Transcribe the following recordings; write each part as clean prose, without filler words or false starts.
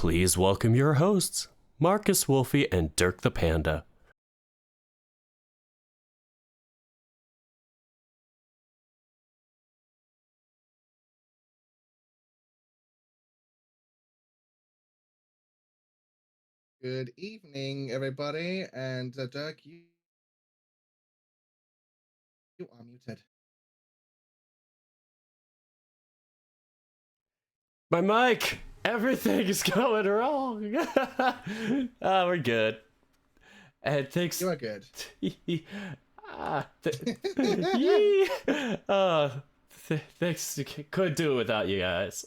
Please welcome your hosts, MarkusWolfy and Dirk the Panda. Good evening, everybody, and Dirk, you are muted. My mic! Everything is going wrong! We're good. And thanks. You are good. Thanks. Couldn't do it without you guys.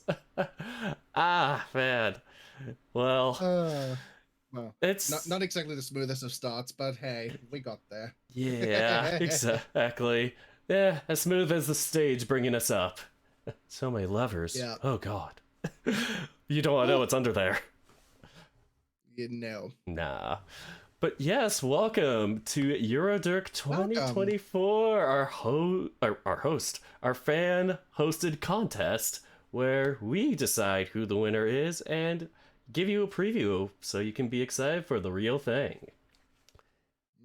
Man. Well, it's not exactly the smoothest of starts, but hey, we got there. Yeah, exactly. Yeah, as smooth as the stage bringing us up. So many levers. Yeah. Oh God. You don't want to know what's under there. You know. Nah. But yes, welcome to Eurodirk 2024, our host, our fan-hosted contest, where we decide who the winner is and give you a preview so you can be excited for the real thing.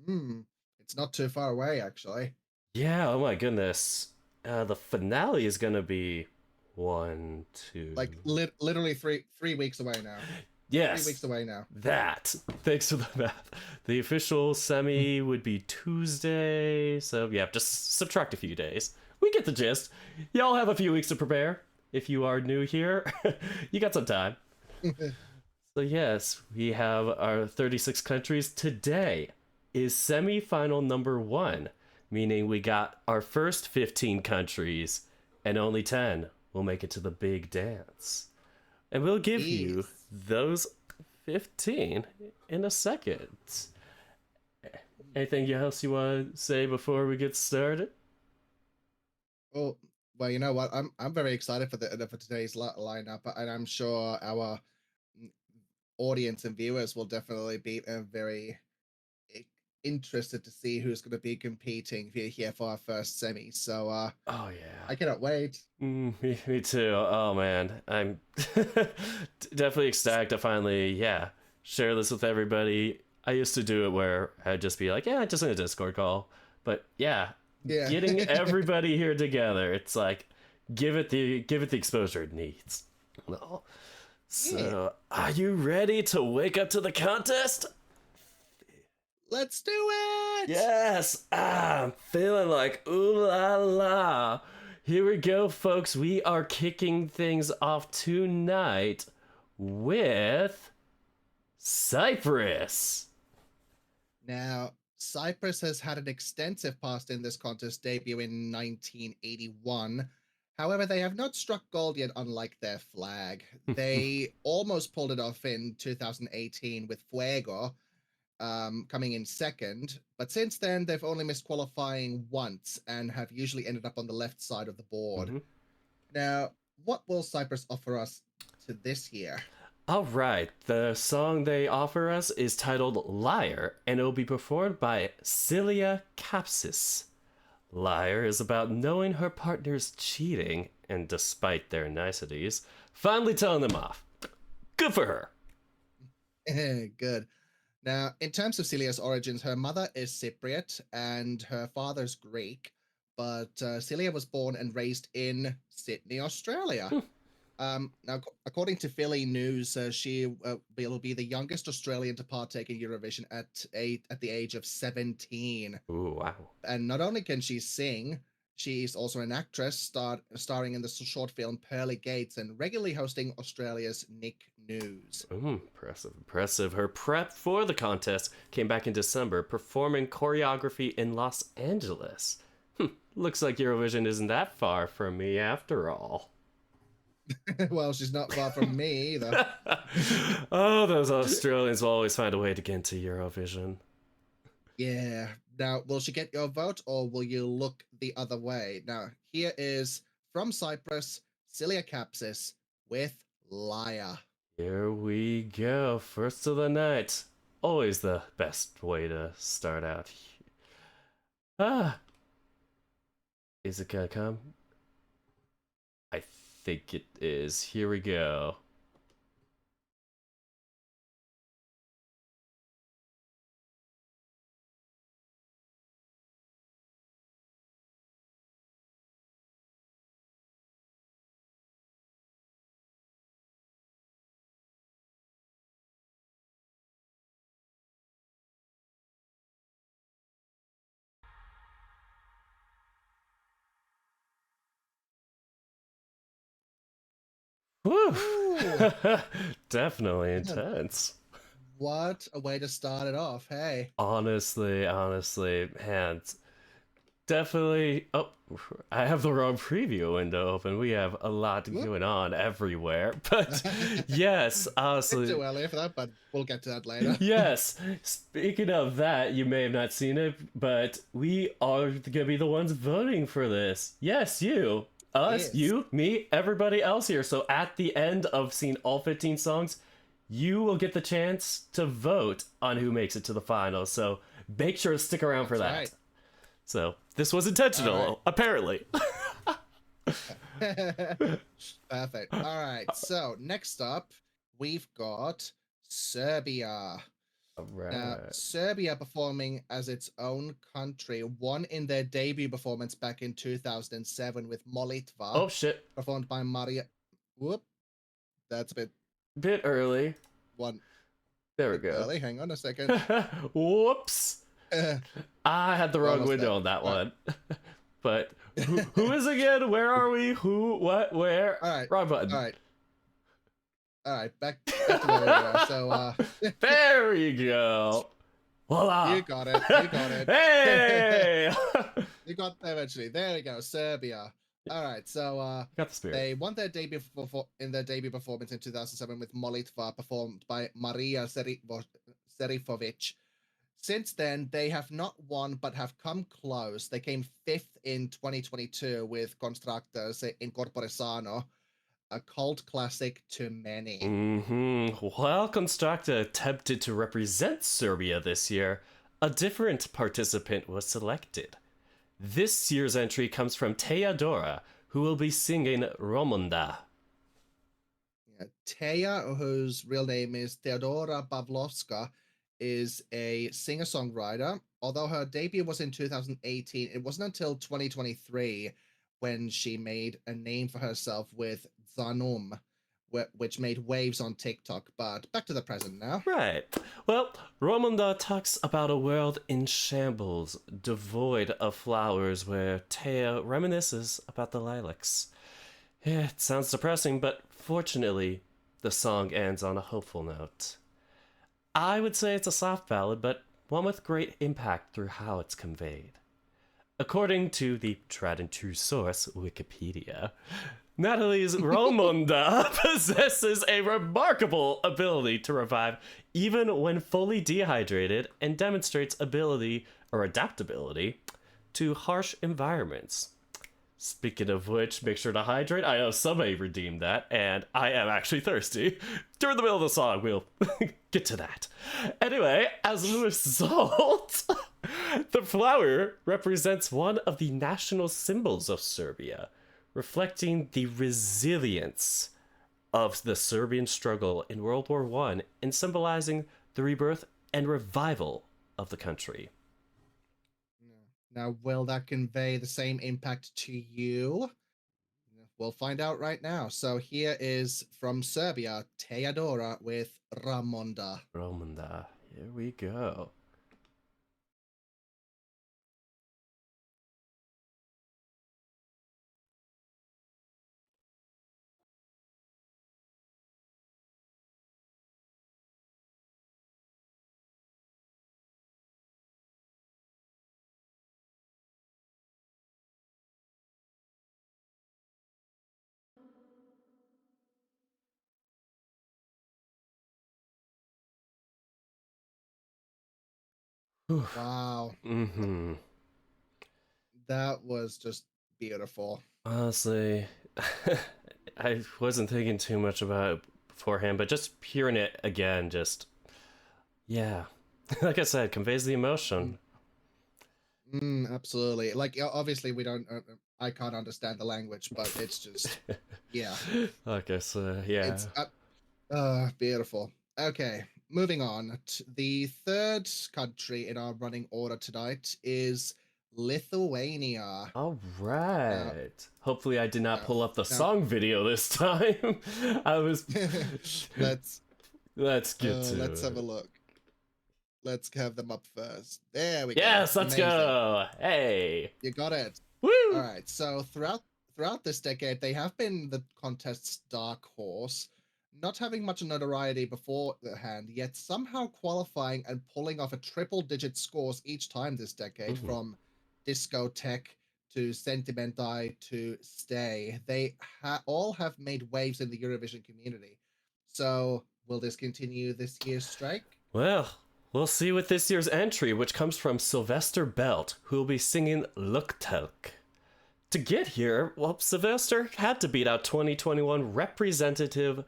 It's not too far away, actually. Yeah, oh my goodness. The finale is gonna be 1, 2... Like, literally three weeks away now. Yes. 3 weeks away now. That. Thanks for the math. The official semi would be Tuesday, so yeah, just subtract a few days. We get the gist. Y'all have a few weeks to prepare. If you are new here, you got some time. So yes, we have our 36 countries. Today is semi-final number 1, meaning we got our first 15 countries, and only 10 will make it to the big dance. And we'll give you those 15 in a second. Anything else you want to say before we get started? Oh, well, you know what? I'm very excited for today's lineup, and I'm sure our audience and viewers will definitely be very interested to see who's going to be competing here for our first semi. So, oh yeah, I cannot wait. Me too. Oh man, I'm definitely ecstatic to finally, share this with everybody. I used to do it where I'd just be like, just in a Discord call. But getting everybody here together, it's like, give it the exposure it needs. No. So, are you ready to wake up to the contest? Let's do it! Yes! I'm feeling like ooh la la. Here we go, folks. We are kicking things off tonight with Cyprus. Now, Cyprus has had an extensive past in this contest, debut in 1981. However, they have not struck gold yet, unlike their flag. They almost pulled it off in 2018 with Fuego, coming in second, but since then they've only missed qualifying once and have usually ended up on the left side of the board. Now, what will Cyprus offer us to this year? All right, the song they offer us is titled Liar, and it will be performed by Celia Capsis. Liar is about knowing her partner's cheating, and despite their niceties, finally telling them off. Good for her. Good. Now, in terms of Celia's origins, her mother is Cypriot and her father's Greek, but Celia was born and raised in Sydney, Australia. Now, according to Philly News, she will be the youngest Australian to partake in Eurovision at the age of 17. Ooh, wow. And not only can she sing, she is also an actress, starring in the short film Pearly Gates and regularly hosting Australia's Nick News. Impressive. Her prep for the contest came back in December, performing choreography in Los Angeles. Looks like Eurovision isn't that far from me after all. Well, she's not far from me either. Oh, those Australians will always find a way to get into Eurovision. Yeah. Now, will she get your vote, or will you look the other way? Now, here is, from Cyprus, Celia Capsis with Liar. Here we go. First of the night. Always the best way to start out. Is it gonna come? I think it is. Here we go. Woo! Ooh, Definitely intense. what a way to start it off. Hey. Honestly, man, definitely. Oh, I have the wrong preview window open. We have a lot Whoop. going on everywhere. But yes, It's honestly, too early for that, but we'll get to that later. yes. Speaking of that, you may have not seen it, but we are gonna be the ones voting for this. Yes, you. Us, Yes. you, me, everybody else here. So at the end of seeing all 15 songs, you will get the chance to vote on who makes it to the final. So make sure to stick around for that. Right. So this was intentional, All apparently. Perfect. All right. So next up, we've got Serbia. All Now, right. Serbia performing as its own country won in their debut performance back in 2007 with Molitva, Oh shit. performed by Maria. Whoop. That's a Bit early. one There we bit go. early. Hang on a second. Whoops. I had the wrong Almost window there. on that All one. But who is again? Where are we? Who? What? Where? All right. Wrong button. All right. All right. Back to where we were. So, There you go. Voila. you got it. You got it. Hey! You got there eventually. There we go. Serbia. All right. So, Got the spirit. they won their debut in their debut performance in 2007 with Molitva, performed by Maria Serifovic. Since then, they have not won but have come close. They came 5th in 2022 with Constructors in Corpore Sano, a cult classic to many. While Constructa attempted to represent Serbia this year, a different participant was selected. This year's entry comes from Teodora, who will be singing Romonda. Yeah, Teja, whose real name is Teodora Pavlovska, is a singer-songwriter. Although her debut was in 2018, it wasn't until 2023 when she made a name for herself with Zanum, which made waves on TikTok. But back to the present now. Right. Well, Romonda talks about a world in shambles, devoid of flowers, where Teja reminisces about the lilacs. It sounds depressing, but fortunately, the song ends on a hopeful note. I would say it's a soft ballad, but one with great impact through how it's conveyed. According to the tried and true source, Wikipedia, Natalie's Romonda possesses a remarkable ability to revive even when fully dehydrated and demonstrates ability or adaptability to harsh environments. Speaking of which, make sure to hydrate. I know somebody redeemed that, and I am actually thirsty. During the middle of the song, we'll get to that. Anyway, as a result, the flower represents one of the national symbols of Serbia, reflecting the resilience of the Serbian struggle in World War I and symbolizing the rebirth and revival of the country. Now, will that convey the same impact to you? We'll find out right now. So here is from Serbia, Teodora with Ramonda. Romonda, here we go. Wow. Mm-hmm. That was just beautiful. Honestly, I wasn't thinking too much about it beforehand, but just hearing it again, just, yeah. Like I said, conveys the emotion. Absolutely. Like, obviously, we don't. I can't understand the language, but it's just, yeah. Like I said, yeah. It's beautiful. Okay, moving on. The third country in our running order tonight is Lithuania. All right. Hopefully, I did not pull up the no. song video this time. I was. Let's get to let's it. have a look. Let's have them up first. There we go. Yes, let's Amazing. go. Hey. You got it. Woo! All right. So throughout throughout this decade, they have been the contest's dark horse, not having much notoriety beforehand, yet somehow qualifying and pulling off a triple-digit scores each time this decade, from Discotheque to Sentimentai to Stay. They all have made waves in the Eurovision community. So, will this continue this year's strike? Well, we'll see with this year's entry, which comes from Sylvester Belt, who will be singing Luktelk. To get here, well, Sylvester had to beat out 2021 representative,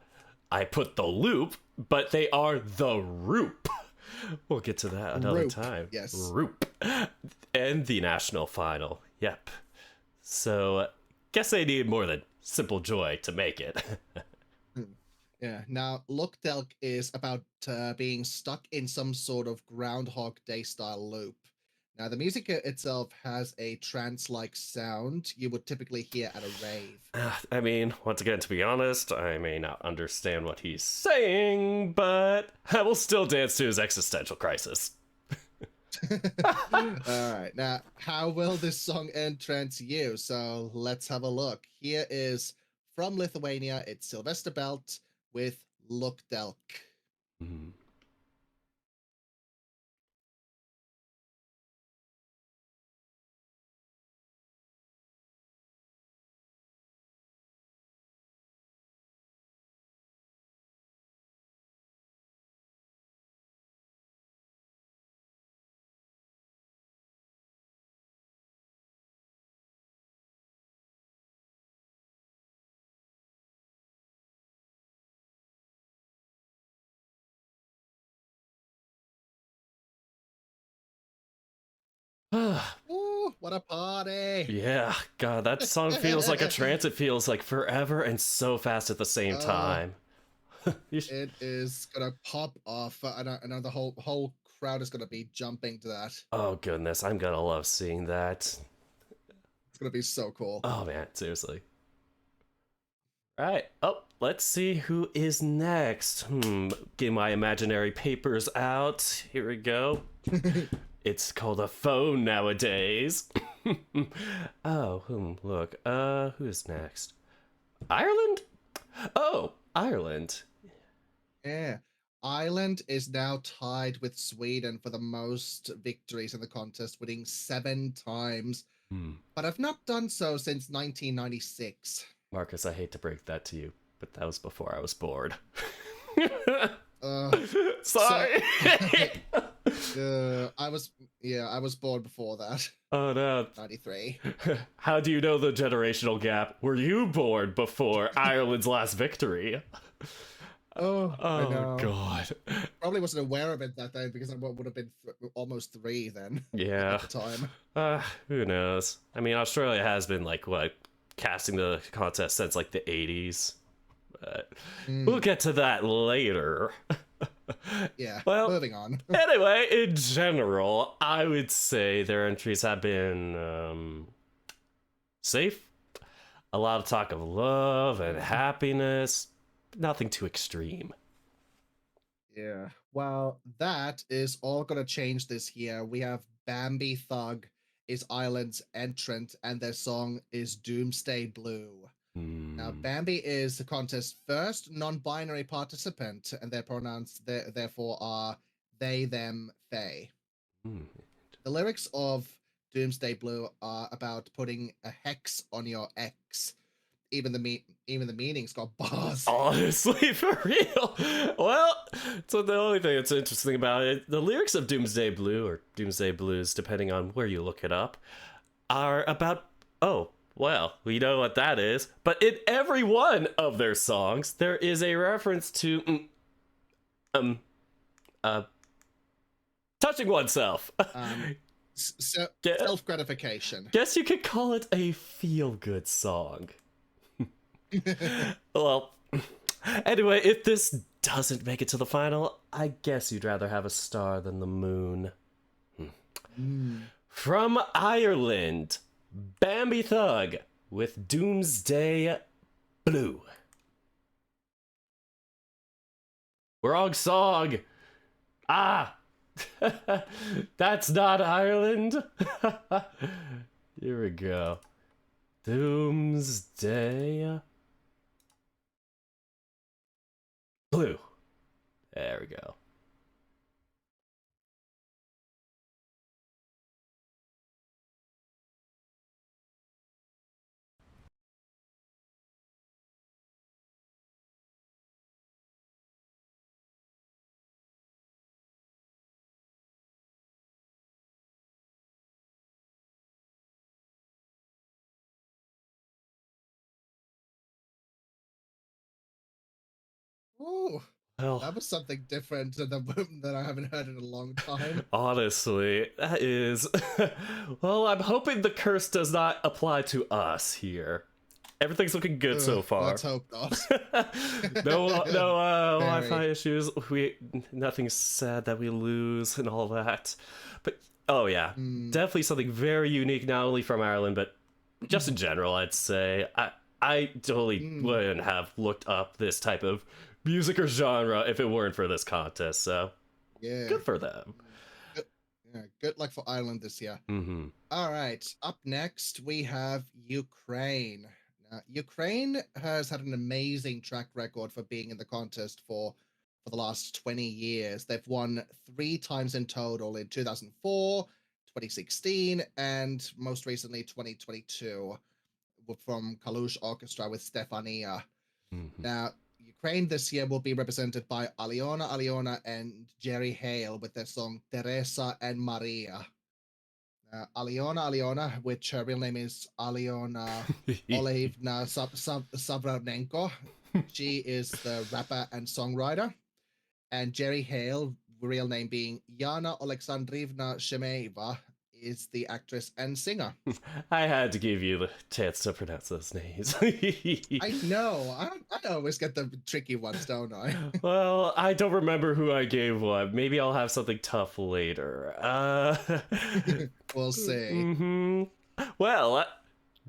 I put the loop, but they are the Roop. We'll get to that another time. Yes. Roop. And the national final. Yep. So, guess they need more than simple joy to make it. Yeah. Now, Luktelk is about being stuck in some sort of Groundhog Day style loop. Now, the music itself has a trance-like sound you would typically hear at a rave. I mean, once again, to be honest, I may not understand what he's saying, but I will still dance to his existential crisis. All right. Now, how will this song entrance you? So let's have a look. Here is from Lithuania. It's Sylvester Belt with Luktelk. Mm-hmm. Ooh, what a party! Yeah, God, that song feels like a trance. It feels like forever and so fast at the same time. It is gonna pop off, and I know the whole crowd is gonna be jumping to that. Oh goodness, I'm gonna love seeing that. It's gonna be so cool. Oh man, seriously. All right. Oh, let's see who is next. Get my imaginary papers out. Here we go. It's called a phone nowadays. Oh, look. Who's next? Ireland? Oh, Ireland. Yeah. Ireland is now tied with Sweden for the most victories in the contest, winning 7 times, but have not done so since 1996. Marcus, I hate to break that to you, but that was before I was bored. Sorry. I was born before that. Oh no. 93. How do you know the generational gap? Were you born before Ireland's last victory? Oh God. Probably wasn't aware of it that day because I would have been almost 3 then. Yeah. At the time. Who knows? I mean, Australia has been casting the contest since the 80s. But we'll get to that later. Yeah, well, moving on. Anyway, in general, I would say their entries have been safe. A lot of talk of love and happiness. Nothing too extreme. Yeah. Well, that is all going to change this year. We have Bambi Thug is Ireland's entrant, and their song is Doomsday Blue. Now, Bambi is the contest's first non-binary participant, and their pronouns therefore are they, them, they. The lyrics of Doomsday Blue are about putting a hex on your ex. Even the meaning's got bars. Honestly, for real. Well, so the only thing that's interesting about it, the lyrics of Doomsday Blue, or Doomsday Blues, depending on where you look it up, are about, well, we know what that is. But in every one of their songs, there is a reference to touching oneself. Self-gratification. Guess you could call it a feel-good song. Well, anyway, if this doesn't make it to the final, I guess you'd rather have a star than the moon. From Ireland, Bambi Thug with Doomsday Blue. Wrong song. That's not Ireland. Here we go. Doomsday. Blue. There we go. Oh, Well, that was something different that I haven't heard in a long time. honestly, that is. Well, I'm hoping the curse does not apply to us here. Everything's looking good so far. Let's hope not. No Very. Wi-Fi issues. Nothing sad that we lose and all that. But oh yeah, definitely something very unique, not only from Ireland, but just in general. I'd say I totally wouldn't have looked up this type of music or genre if it weren't for this contest. So Yeah. good for them. Good, yeah, good luck for Ireland this year. Mm-hmm. All right. Up next, we have Ukraine. Now, Ukraine has had an amazing track record for being in the contest for the last 20 years. They've won 3 times in total in 2004, 2016, and most recently 2022 from Kalush Orchestra with Stefania. Mm-hmm. Now, Ukraine this year will be represented by Aliona and Jerry Hale with their song Teresa and Maria. Aliona, which her real name is Aliona Olevna Savranenko. She is the rapper and songwriter. And Jerry Hale, real name being Yana Alexandrivna Shemeva, is the actress and singer. I had to give you the chance to pronounce those names. I know. I always get the tricky ones, don't I? Well, I don't remember who I gave what. Maybe I'll have something tough later. We'll see. Mm-hmm. Well,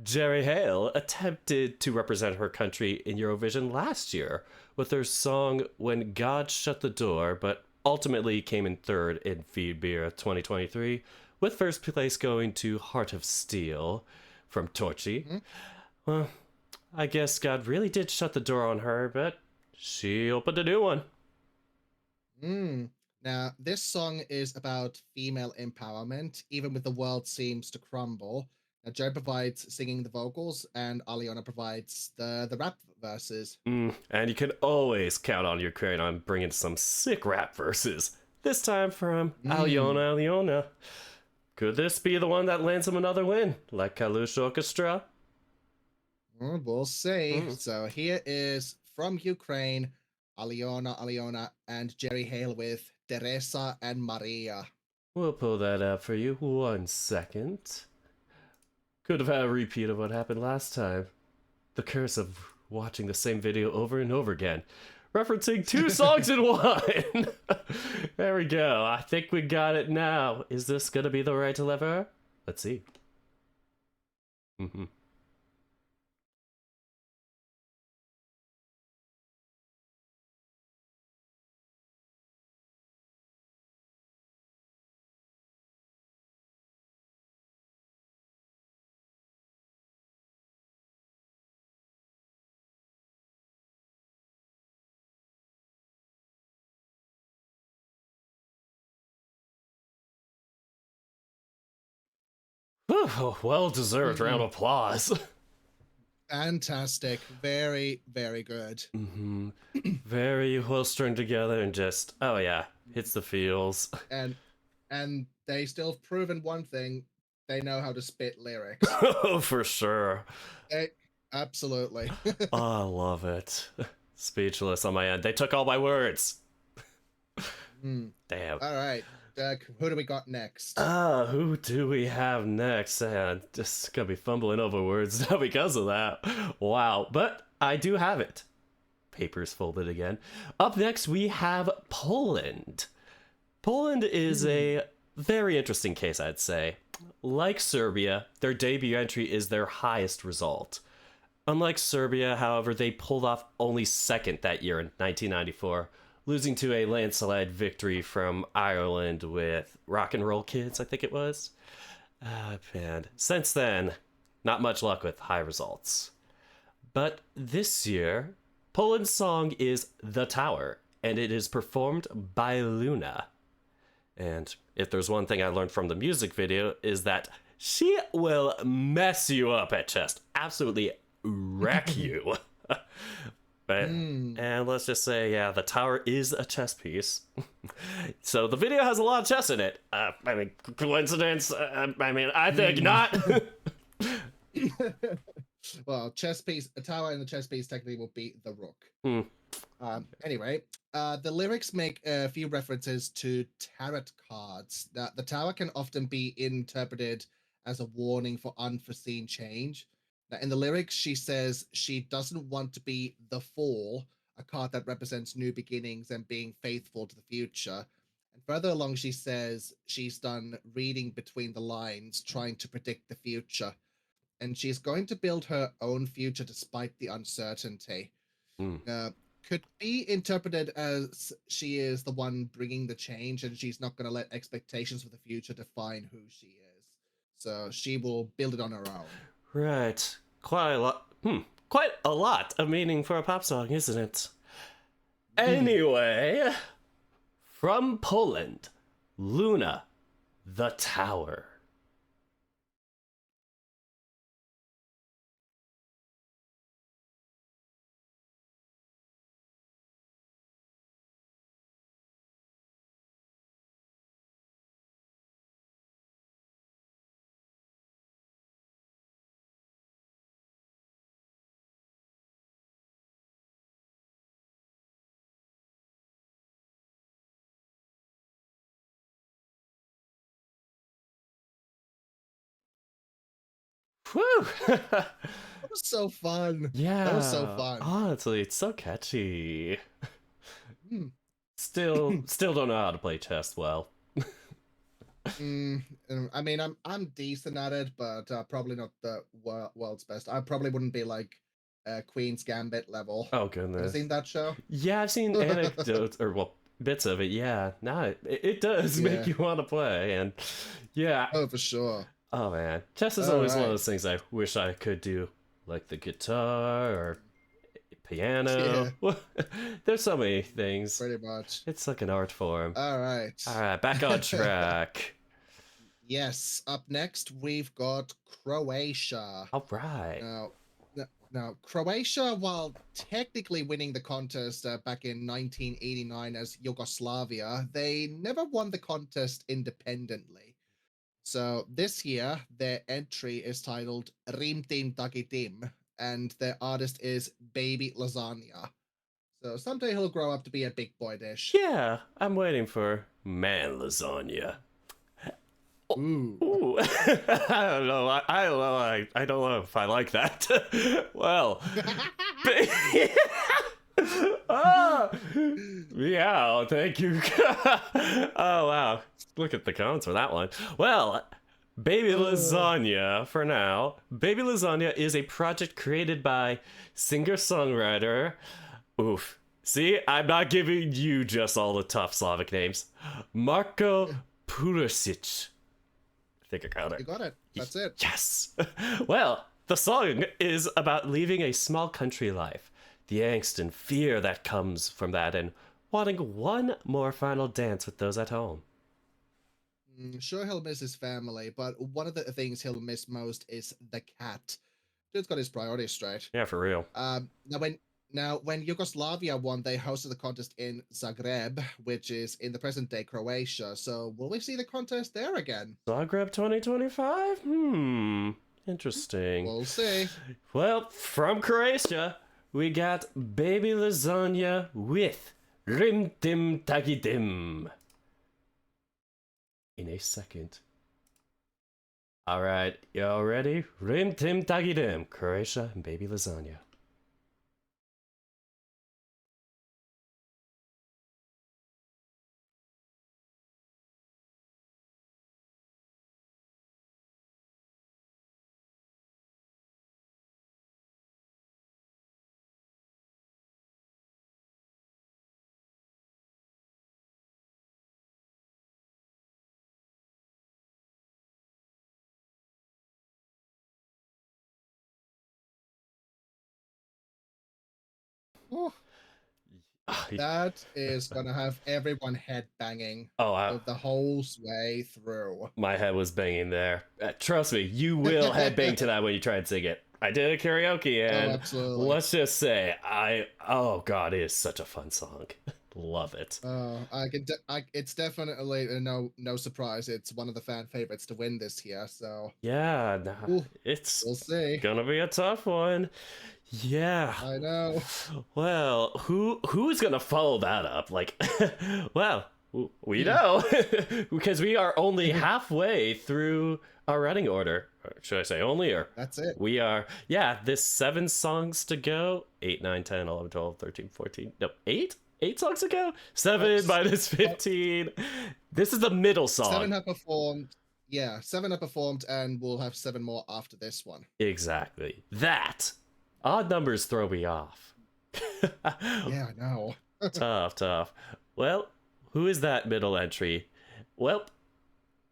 Jerry Hale attempted to represent her country in Eurovision last year with her song When God Shut the Door, but ultimately came in third in Feedbeer 2023, with first place going to Heart of Steel from Torchy. Mm-hmm. Well, I guess God really did shut the door on her, but she opened a new one. Now, this song is about female empowerment, even with the world seems to crumble. Now, Joe provides singing the vocals, and Aliona provides the rap verses. And you can always count on Ukraine on bringing some sick rap verses. This time from Aliona. Could this be the one that lands him another win, like Kalush Orchestra? We'll see. So here is from Ukraine, Aliona, and Jerry Hale with Teresa and Maria. We'll pull that up for you. 1 second. Could have had a repeat of what happened last time. The curse of watching the same video over and over again. Referencing 2 songs in one! There we go. I think we got it now. Is this gonna be the right lever? Let's see. Well deserved round of applause. Fantastic. Very, very good. Very well strung together and just, oh yeah, hits the feels. And they still have proven one thing: they know how to spit lyrics. Oh, for sure. Absolutely. Oh, I love it. Speechless on my end. They took all my words. Damn. All right. Who do we got next? Who do we have next? Just gonna be fumbling over words now because of that. Wow. But I do have it. Papers folded again. Up next, we have Poland. Poland is a very interesting case, I'd say. Like Serbia, their debut entry is their highest result. Unlike Serbia, however, they pulled off only second that year in 1994, losing to a landslide victory from Ireland with Rock and Roll Kids, I think it was. Man, since then, not much luck with high results. But this year, Poland's song is The Tower, and it is performed by Luna. And if there's one thing I learned from the music video is that she will mess you up at chess. Absolutely wreck you. And let's just say, yeah, the tower is a chess piece. So the video has a lot of chess in it. I mean, coincidence? I think not. Well, chess piece, a tower and the chess piece technically will be the rook. Anyway, the lyrics make a few references to tarot cards. That the tower can often be interpreted as a warning for unforeseen change. Now, in the lyrics, she says she doesn't want to be the Fall, a card that represents new beginnings and being faithful to the future. And further along, she says she's done reading between the lines, trying to predict the future. And she's going to build her own future despite the uncertainty. Could be interpreted as she is the one bringing the change and she's not going to let expectations for the future define who she is. So she will build it on her own. Right. Quite a lot. Quite a lot of meaning for a pop song, isn't it? Anyway, from Poland, Luna, The Tower. Whew! That was so fun. Yeah. That was so fun. Honestly, it's so catchy. Still don't know how to play chess well. I mean, I'm decent at it, but probably not the world's best. I probably wouldn't be like Queen's Gambit level. Oh goodness. Have you seen that show? Yeah, I've seen anecdotes or well bits of it. Yeah, no, it does make you want to play, and yeah. Oh, for sure. Oh man, chess is always one of those things I wish I could do, like the guitar or piano. Yeah. There's so many things. Pretty much. It's like an art form. All right, back on track. Yes, up next we've got Croatia. All right. Now, Croatia, while technically winning the contest back in 1989 as Yugoslavia, they never won the contest independently. So this year, their entry is titled Rim Tim Taki Tim, and their artist is Baby Lasagna. So someday he'll grow up to be a big boy dish. Yeah, I'm waiting for Man Lasagna. Ooh. I don't know. I don't know if I like that. Well. Yeah, thank you. Oh, wow. Look at the comments for that one. Well, Baby Lasagna, for now. Baby Lasagna is a project created by singer-songwriter. Oof. See, I'm not giving you just all the tough Slavic names. Marko Pulisic. I think I got it. You got it. That's it. Yes. Well, the song is about leaving a small country life, the angst and fear that comes from that, and wanting one more final dance with those at home. Sure, he'll miss his family, but one of the things he'll miss most is the cat. Dude's got his priorities straight. Yeah, for real. Now, when Yugoslavia won, they hosted the contest in Zagreb, which is in the present-day Croatia. So, will we see the contest there again? Zagreb 2025? Interesting. We'll see. Well, from Croatia, we got Baby Lasagna with Rim Tim Taki Tim. In a second. All right, y'all ready? Rim Tim Taki Tim, Croatia and Baby Lasagna. Oh, that is gonna have everyone head banging the whole way through. My head was banging there. Trust me, you will headbang to that when you try and sing it. I did a karaoke, Oh, and absolutely. let's just say, oh god, it is such a fun song. Love it. It's definitely no surprise. It's one of the fan favorites to win this year. So Yeah, ooh, it's we'll see. gonna be a tough one. Yeah. I know. Well, who's gonna follow that up? Like, well, we know because we are only halfway through our running order. Or should I say only? Or That's it. we are. Yeah, there's 7 songs to go. 8, 9, 10, 11, 12, 13, 14. No, 8. 8 songs to go. 7 minus 15. This is the middle song. 7 have performed. Yeah, 7 have performed, and we'll have 7 more after this one. Exactly. That. Odd numbers throw me off. Yeah, I know. Tough. Well, who is that middle entry? Well,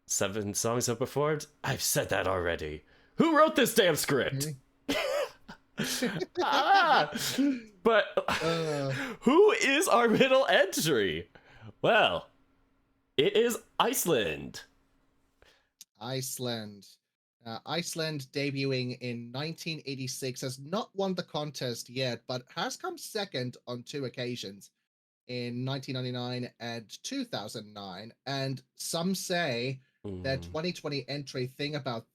7 songs have performed. I've said that already. Who wrote this damn script? But who is our middle entry? Well, it is Iceland. Iceland. Iceland debuting in 1986 has not won the contest yet, but has come second on 2 occasions in 1999 and 2009. And some say that 2020 entry Think About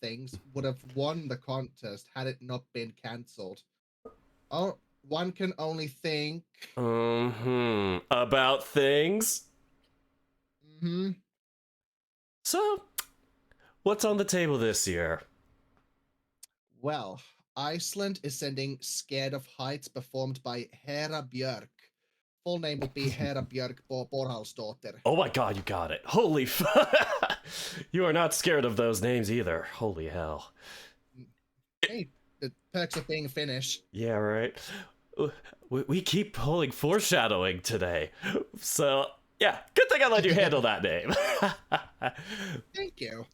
Things would have won the contest had it not been cancelled. Oh, one can only think. About things. So, what's on the table this year? Well, Iceland is sending Scared of Heights, performed by Hera Björk. Full name would be Hera Björk Borhalsdóttir. Oh my god, you got it. Holy fuck. You are not scared of those names either. Holy hell. Hey, the perks of being Finnish. Yeah, right. We keep pulling foreshadowing today. So, yeah, good thing I let you handle that name. Thank you.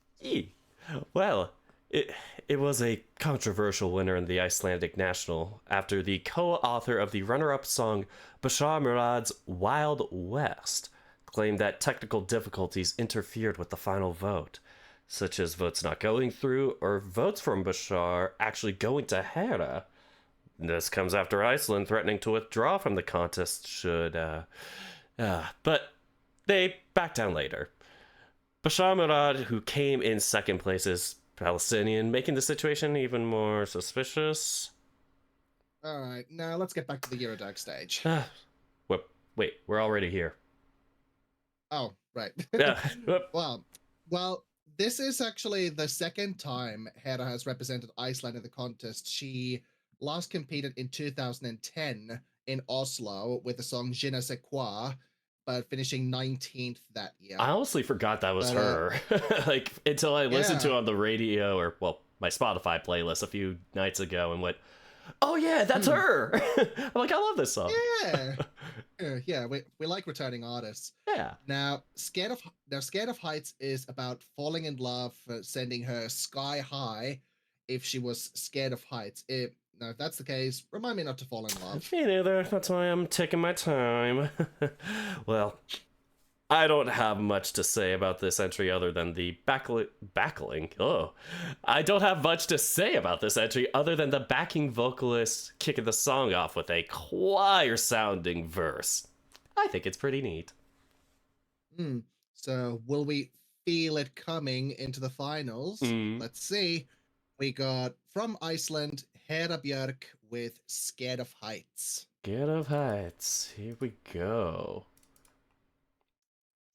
Well, it was a controversial winner in the Icelandic National after the co-author of the runner-up song Bashar Murad's Wild West claimed that technical difficulties interfered with the final vote, such as votes not going through or votes from Bashar actually going to Hera. This comes after Iceland threatening to withdraw from the contest but they backed down later. Bashar Murad, who came in second place, is Palestinian, making the situation even more suspicious. All right, now let's get back to the Eurodirk stage. Wait, we're already here. Oh, right. Yeah. Well, this is actually the second time Hera has represented Iceland in the contest. She last competed in 2010 in Oslo with the song Je ne sais quoi, but finishing 19th that year. I honestly forgot that was her. Like, until I listened to it on the radio or, well, my Spotify playlist a few nights ago and went, oh yeah, that's her. I'm like, I love this song. Yeah, we like returning artists. Yeah. Now, Scared of Heights is about falling in love, sending her sky high if she was scared of heights. Now, if that's the case, remind me not to fall in love. Me neither. That's why I'm taking my time. Well, I don't have much to say about this entry other than the backling. Oh, I don't have much to say about this entry other than the backing vocalist kicking the song off with a choir-sounding verse. I think it's pretty neat. So, will we feel it coming into the finals? Let's see. We got from Iceland, Hera Björk with Scared of Heights. Scared of Heights. Here we go.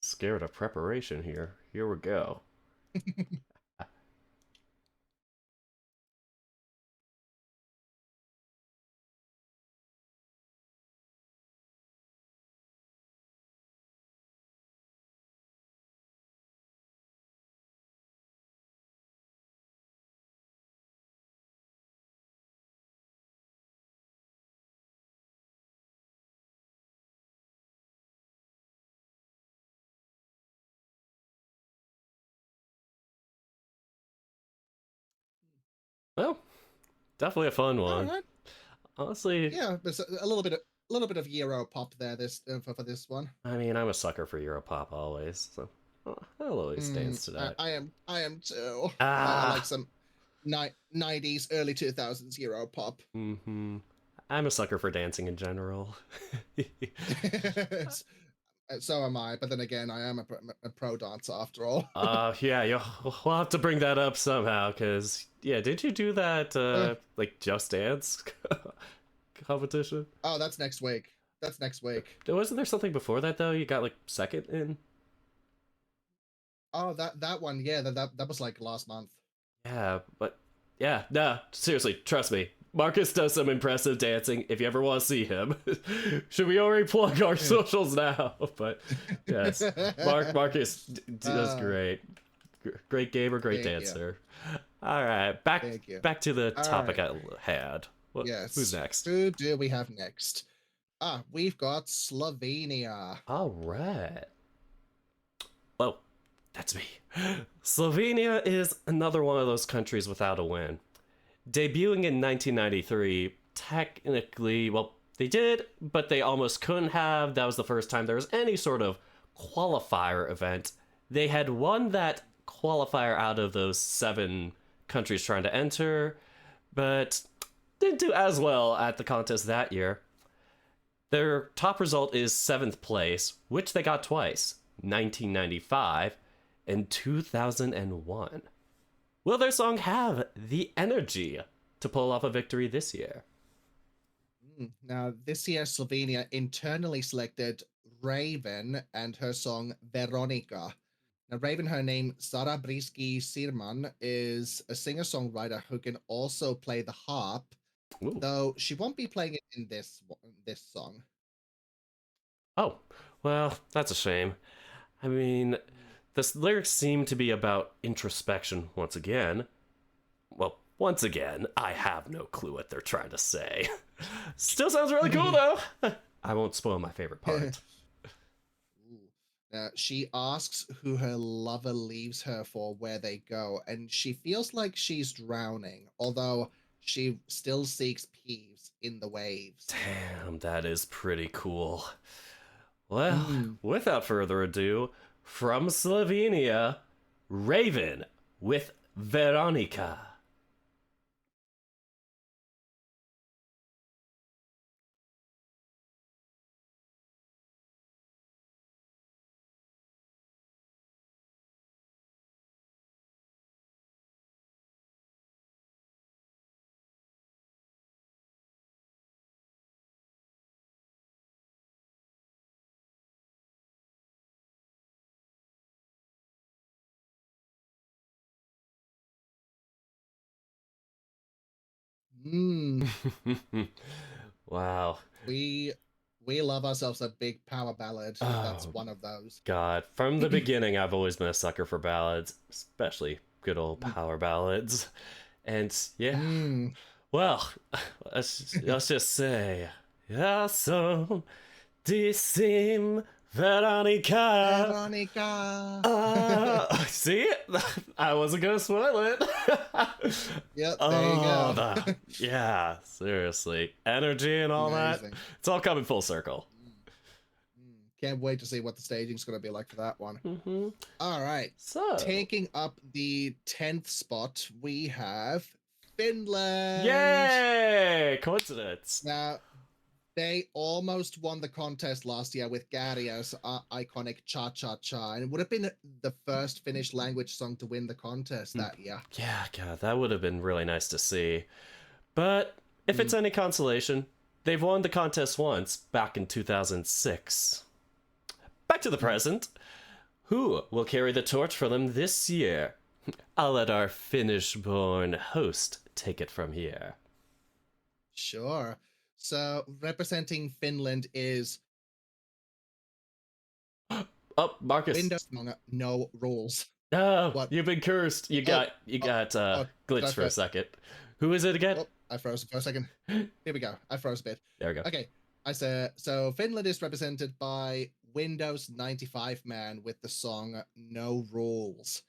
Scared of preparation here. Here we go. Well, definitely a fun one. All right. honestly, Yeah, there's a little bit of Euro pop there for this one. I mean, I'm a sucker for Europop always, so I'll always dance to that. I am too. I like Ah, some 90s, early 2000s Euro pop. mm-hmm. I'm a sucker for dancing in general. So am I, but then again, I am a pro dancer after all. Yeah, we'll have to bring that up somehow, because, yeah, did you do that, like, Just Dance competition? Oh, that's next week. That's next week. Wasn't there something before that, though? You got, like, second in? Oh, that one, yeah, that was like last month. Yeah, but, yeah, nah, seriously, trust me. Marcus does some impressive dancing if you ever want to see him. Should we already plug our socials now? But, yes, Marcus does great. Great gamer, great dancer. All right, back to the topic at hand. Yes. Who's next? Who do we have next? We've got Slovenia. All right. Well, that's me. Slovenia is another one of those countries without a win. Debuting in 1993, technically, well, they did, but they almost couldn't have. That was the first time there was any sort of qualifier event. They had won that qualifier out of those 7 countries trying to enter, but didn't do as well at the contest that year. Their top result is 7th place, which they got twice, 1995 and 2001. Will their song have the energy to pull off a victory this year? Now, this year, Slovenia internally selected Raven and her song Veronica. Now, Raven, her name, Sara Briski Sirman, is a singer-songwriter who can also play the harp, Ooh. though she won't be playing it in this song. Oh, well, that's a shame. I mean, the lyrics seem to be about introspection once again. Well, once again, I have no clue what they're trying to say. Still sounds really cool, though. I won't spoil my favorite part. She asks who her lover leaves her for where they go, and she feels like she's drowning, although she still seeks peace in the waves. Damn, that is pretty cool. Well, without further ado, from Slovenia, Raven with Veronica. Wow. We love ourselves a big power ballad. That's one of those. God, from the beginning, I've always been a sucker for ballads, especially good old power ballads. And yeah, well, let's just say, ja som disim Veronica. Veronica. See? I wasn't gonna spoil it. Yep, there you go. Yeah, seriously. Energy and all Amazing. that. It's all coming full circle. Can't wait to see what the staging's going to be like for that one. All right. So, taking up the 10th spot, we have Finland. yay! Coincidence. Now, they almost won the contest last year with Gario's iconic Cha Cha Cha, and it would have been the first Finnish language song to win the contest that year. Yeah, God, that would have been really nice to see. But if it's any consolation, they've won the contest once, back in 2006. Back to the present. Who will carry the torch for them this year? I'll let our Finnish-born host take it from here. Sure. So, representing Finland is... Oh, Marcus. Windows No Rules. No, What? You've been cursed. You got glitched for a second. Who is it again? Oh, I froze for a second. Here we go. I froze a bit. There we go. Okay. I said, so Finland is represented by Windows 95 Man with the song No Rules.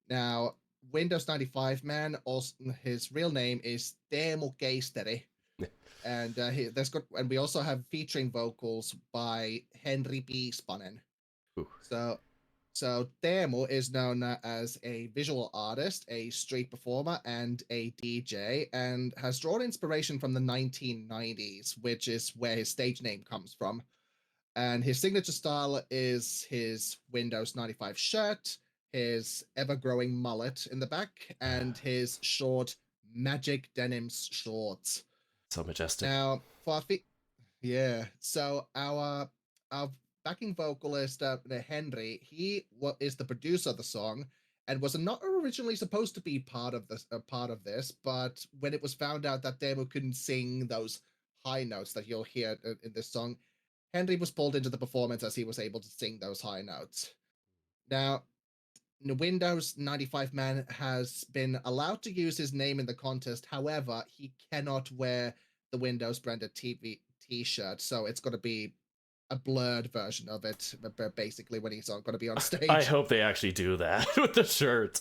Now, Windows 95 Man, also his real name is Teemu Keisteri. And and we also have featuring vocals by Henry B. Spannen. Ooh. So Teemu is known as a visual artist, a street performer, and a DJ, and has drawn inspiration from the 1990s, which is where his stage name comes from. And his signature style is his Windows 95 shirt, his ever-growing mullet in the back, and his short magic denim shorts. So majestic. Now, so our backing vocalist Henry, he is the producer of the song and was not originally supposed to be part of this, but when it was found out that Teemu couldn't sing those high notes that you'll hear in this song, Henry was pulled into the performance as he was able to sing those high notes. Now, the Windows 95 man has been allowed to use his name in the contest. However, he cannot wear the Windows branded TV t-shirt, so it's going to be a blurred version of it, basically, when he's going to be on stage. I hope they actually do that with the shirt.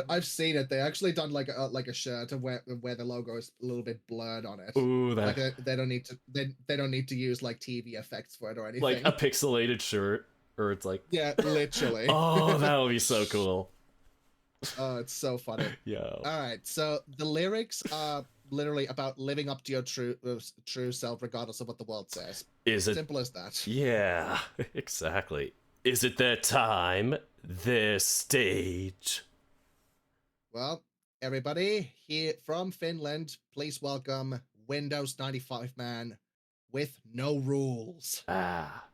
I've seen it. They actually done like a shirt where the logo is a little bit blurred on it. Ooh, that like they don't need to use like TV effects for it or anything. like a pixelated shirt, or it's like literally. Oh, that would be so cool. Oh, it's so funny. Yo. All right, so the lyrics are literally about living up to your true self, regardless of what the world says. Is it simple as that? Yeah, exactly. Is it their time, their stage? Well, everybody here from Finland, please welcome Windows 95 man with No Rules. Ah.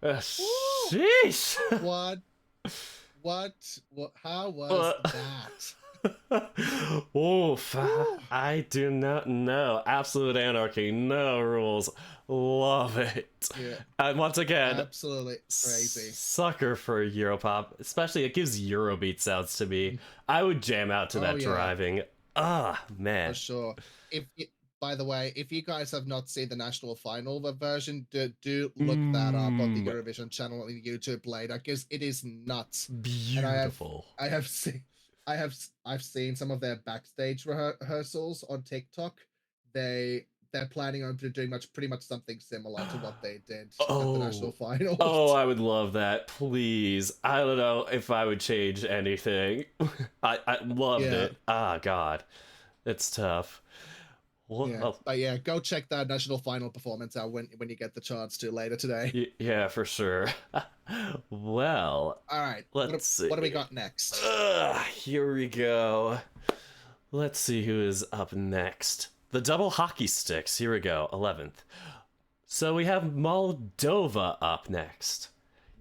Sheesh. How was that? Oof, I do not know. Absolute anarchy, no rules. Love it. Yeah. And once again, absolutely crazy. Sucker for Europop, especially it gives Eurobeat sounds to me. I would jam out to that driving. Ah, man. For sure. By the way, if you guys have not seen the national final version, do look that up on the Eurovision channel on YouTube later, because it is nuts. Beautiful. And I've seen some of their backstage rehearsals on TikTok. They're planning on doing pretty much something similar to what they did at the national final. Oh, I would love that. Please. I don't know if I would change anything. I loved it. Ah, God. It's tough. Yeah, but yeah, go check that national final performance out when you get the chance to later today. Yeah, for sure. Well, all right. Let's see. What do we got next? Here we go. Let's see who is up next. The double hockey sticks. Here we go. 11th. So we have Moldova up next.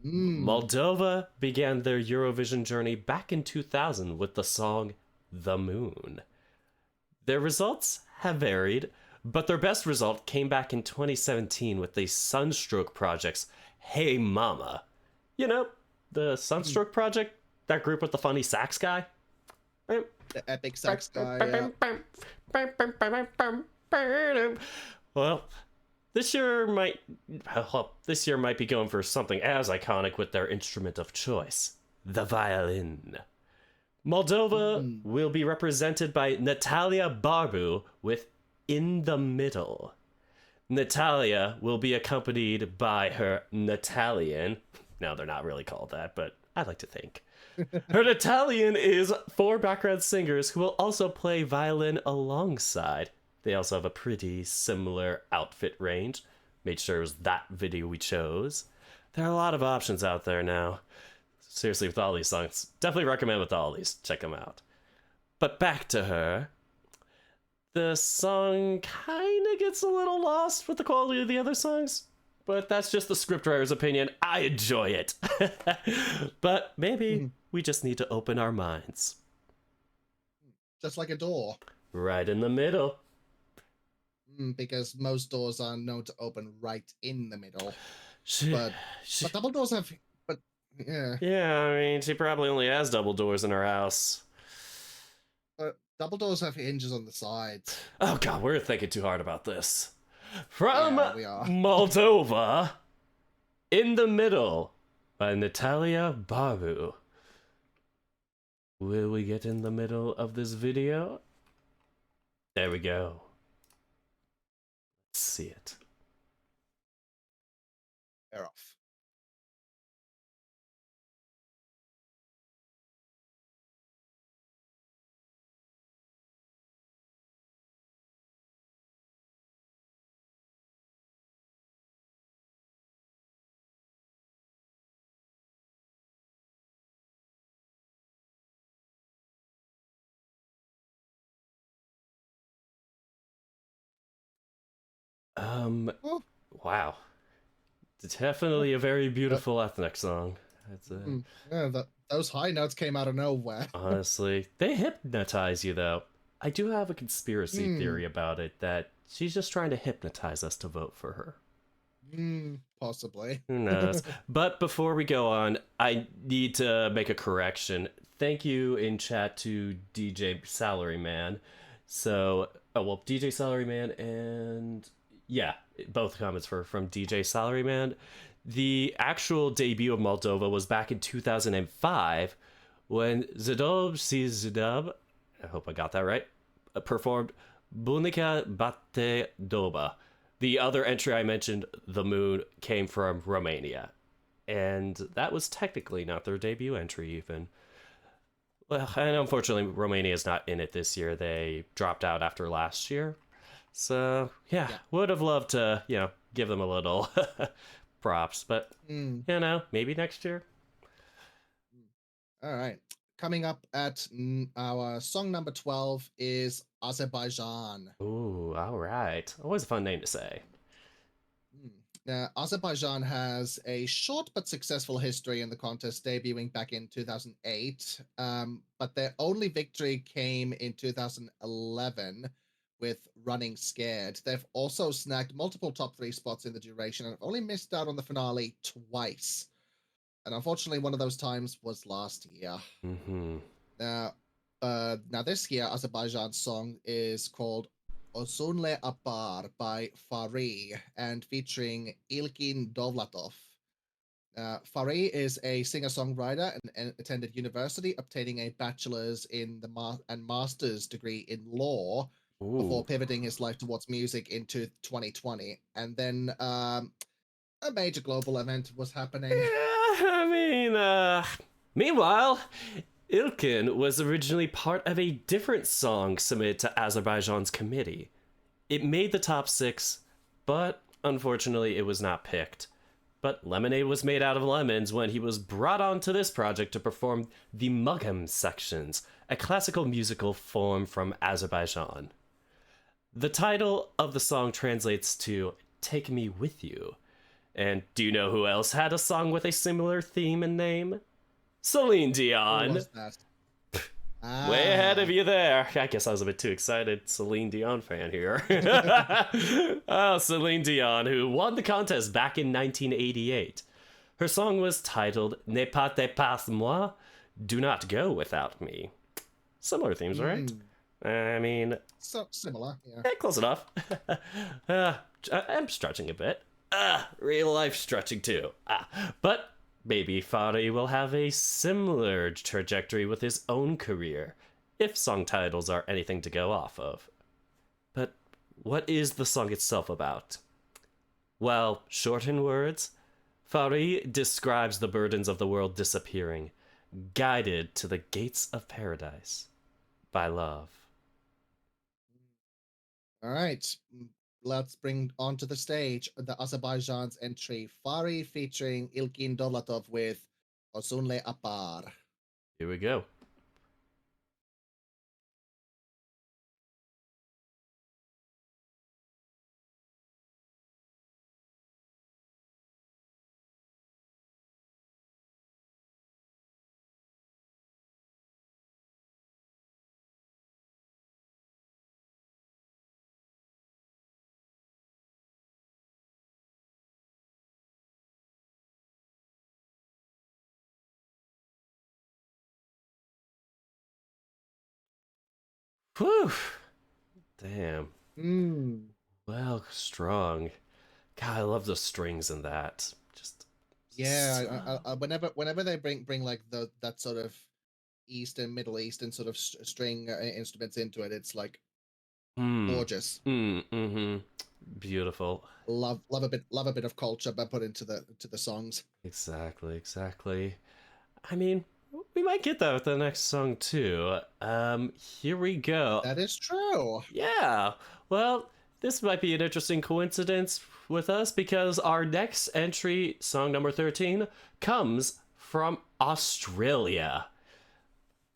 Moldova began their Eurovision journey back in 2000 with the song The Moon. Their results have varied, but their best result came back in 2017 with the Sunstroke Project's Hey Mama. You know, the Sunstroke Project, that group with the funny sax guy? The epic sax guy, yeah. Well, this year might be going for something as iconic with their instrument of choice, the violin. Moldova will be represented by Natalia Barbu with In the Middle. Natalia will be accompanied by her Natalian. No, they're not really called that, but I like to think. Her Natalian is 4 background singers who will also play violin alongside. They also have a pretty similar outfit range. Made sure it was that video we chose. There are a lot of options out there now. Seriously, with all these songs, definitely recommend with all these. Check them out. But back to her. The song kind of gets a little lost with the quality of the other songs, but that's just the scriptwriter's opinion. I enjoy it. But maybe we just need to open our minds. Just like a door. Right in the middle. Because most doors are known to open right in the middle. She, But she, double doors have. But yeah, yeah, I mean, she probably only has double doors in her house. but double doors have hinges on the sides. Oh god, we're thinking too hard about this. From Yeah, we are. Moldova, In the Middle by Natalia Baru. Will we get in the middle of this video? There we go. Let's see it. They're off. Oh, Wow. It's definitely a very beautiful ethnic song. It's yeah, those high notes came out of nowhere. honestly, they hypnotize you though. I do have a conspiracy theory about it that she's just trying to hypnotize us to vote for her. Possibly. Who knows? But before we go on, I need to make a correction. Thank you in chat to DJ Salaryman. So, well, DJ Salaryman and yeah, both comments were from DJ Salaryman. The actual debut of Moldova was back in 2005 when Zadob Zadub, I hope I got that right, performed Bunica Bate Doba. The other entry I mentioned, The Moon, came from Romania. And that was technically not their debut entry, even. Well, and unfortunately, Romania is not in it this year. They dropped out after last year. So, yeah. Would have loved to, give them a little props. But, maybe next year. All right. Coming up at our song number 12 is Azerbaijan. Ooh, all right. Always a fun name to say. Now, Azerbaijan has a short but successful history in the contest, debuting back in 2008. But their only victory came in 2011 with Running Scared. They've also snagged multiple top 3 spots in the duration and have only missed out on the finale twice. And unfortunately, one of those times was last year. Now this year, Azerbaijan's song is called Osunle Apar by Fari and featuring Ilkin Dovlatov. Fari is a singer-songwriter and attended university, obtaining a bachelor's in and master's degree in law before pivoting his life towards music into 2020. And then a major global event was happening. Yeah, I mean, meanwhile, Ilkin was originally part of a different song submitted to Azerbaijan's committee. It made the top 6, but unfortunately it was not picked. But lemonade was made out of lemons when he was brought onto this project to perform the Mugham sections, a classical musical form from Azerbaijan. The title of the song translates to Take Me With You. And do you know who else had a song with a similar theme and name? Celine Dion. Who was that? Way ahead of you there. I guess I was a bit too excited. Celine Dion fan here. Oh, Celine Dion, who won the contest back in 1988. Her song was titled Ne partez pas moi, Do Not Go Without Me. Similar themes, right? I mean... So similar, yeah. Close enough. I'm stretching a bit. Real life stretching too. But... maybe Fari will have a similar trajectory with his own career, if song titles are anything to go off of. But what is the song itself about? Well, short in words, Fari describes the burdens of the world disappearing, guided to the gates of paradise by love. All right. Let's bring onto the stage the Azerbaijan's entry, Fari featuring Ilkin Dovlatov with Osunle Apar. Here we go. Whew. Damn. Mm. Well, strong. God, I love the strings in that. Just Yeah, whenever they bring like that sort of Eastern, Middle Eastern sort of string instruments into it, it's like mm, gorgeous. mm-hmm. Beautiful. Love a bit of culture, but put into the songs. Exactly, exactly. I mean, we might get that with the next song too. Here we go. That is true. Yeah. Well, this might be an interesting coincidence with us because our next entry, song number 13, comes from Australia.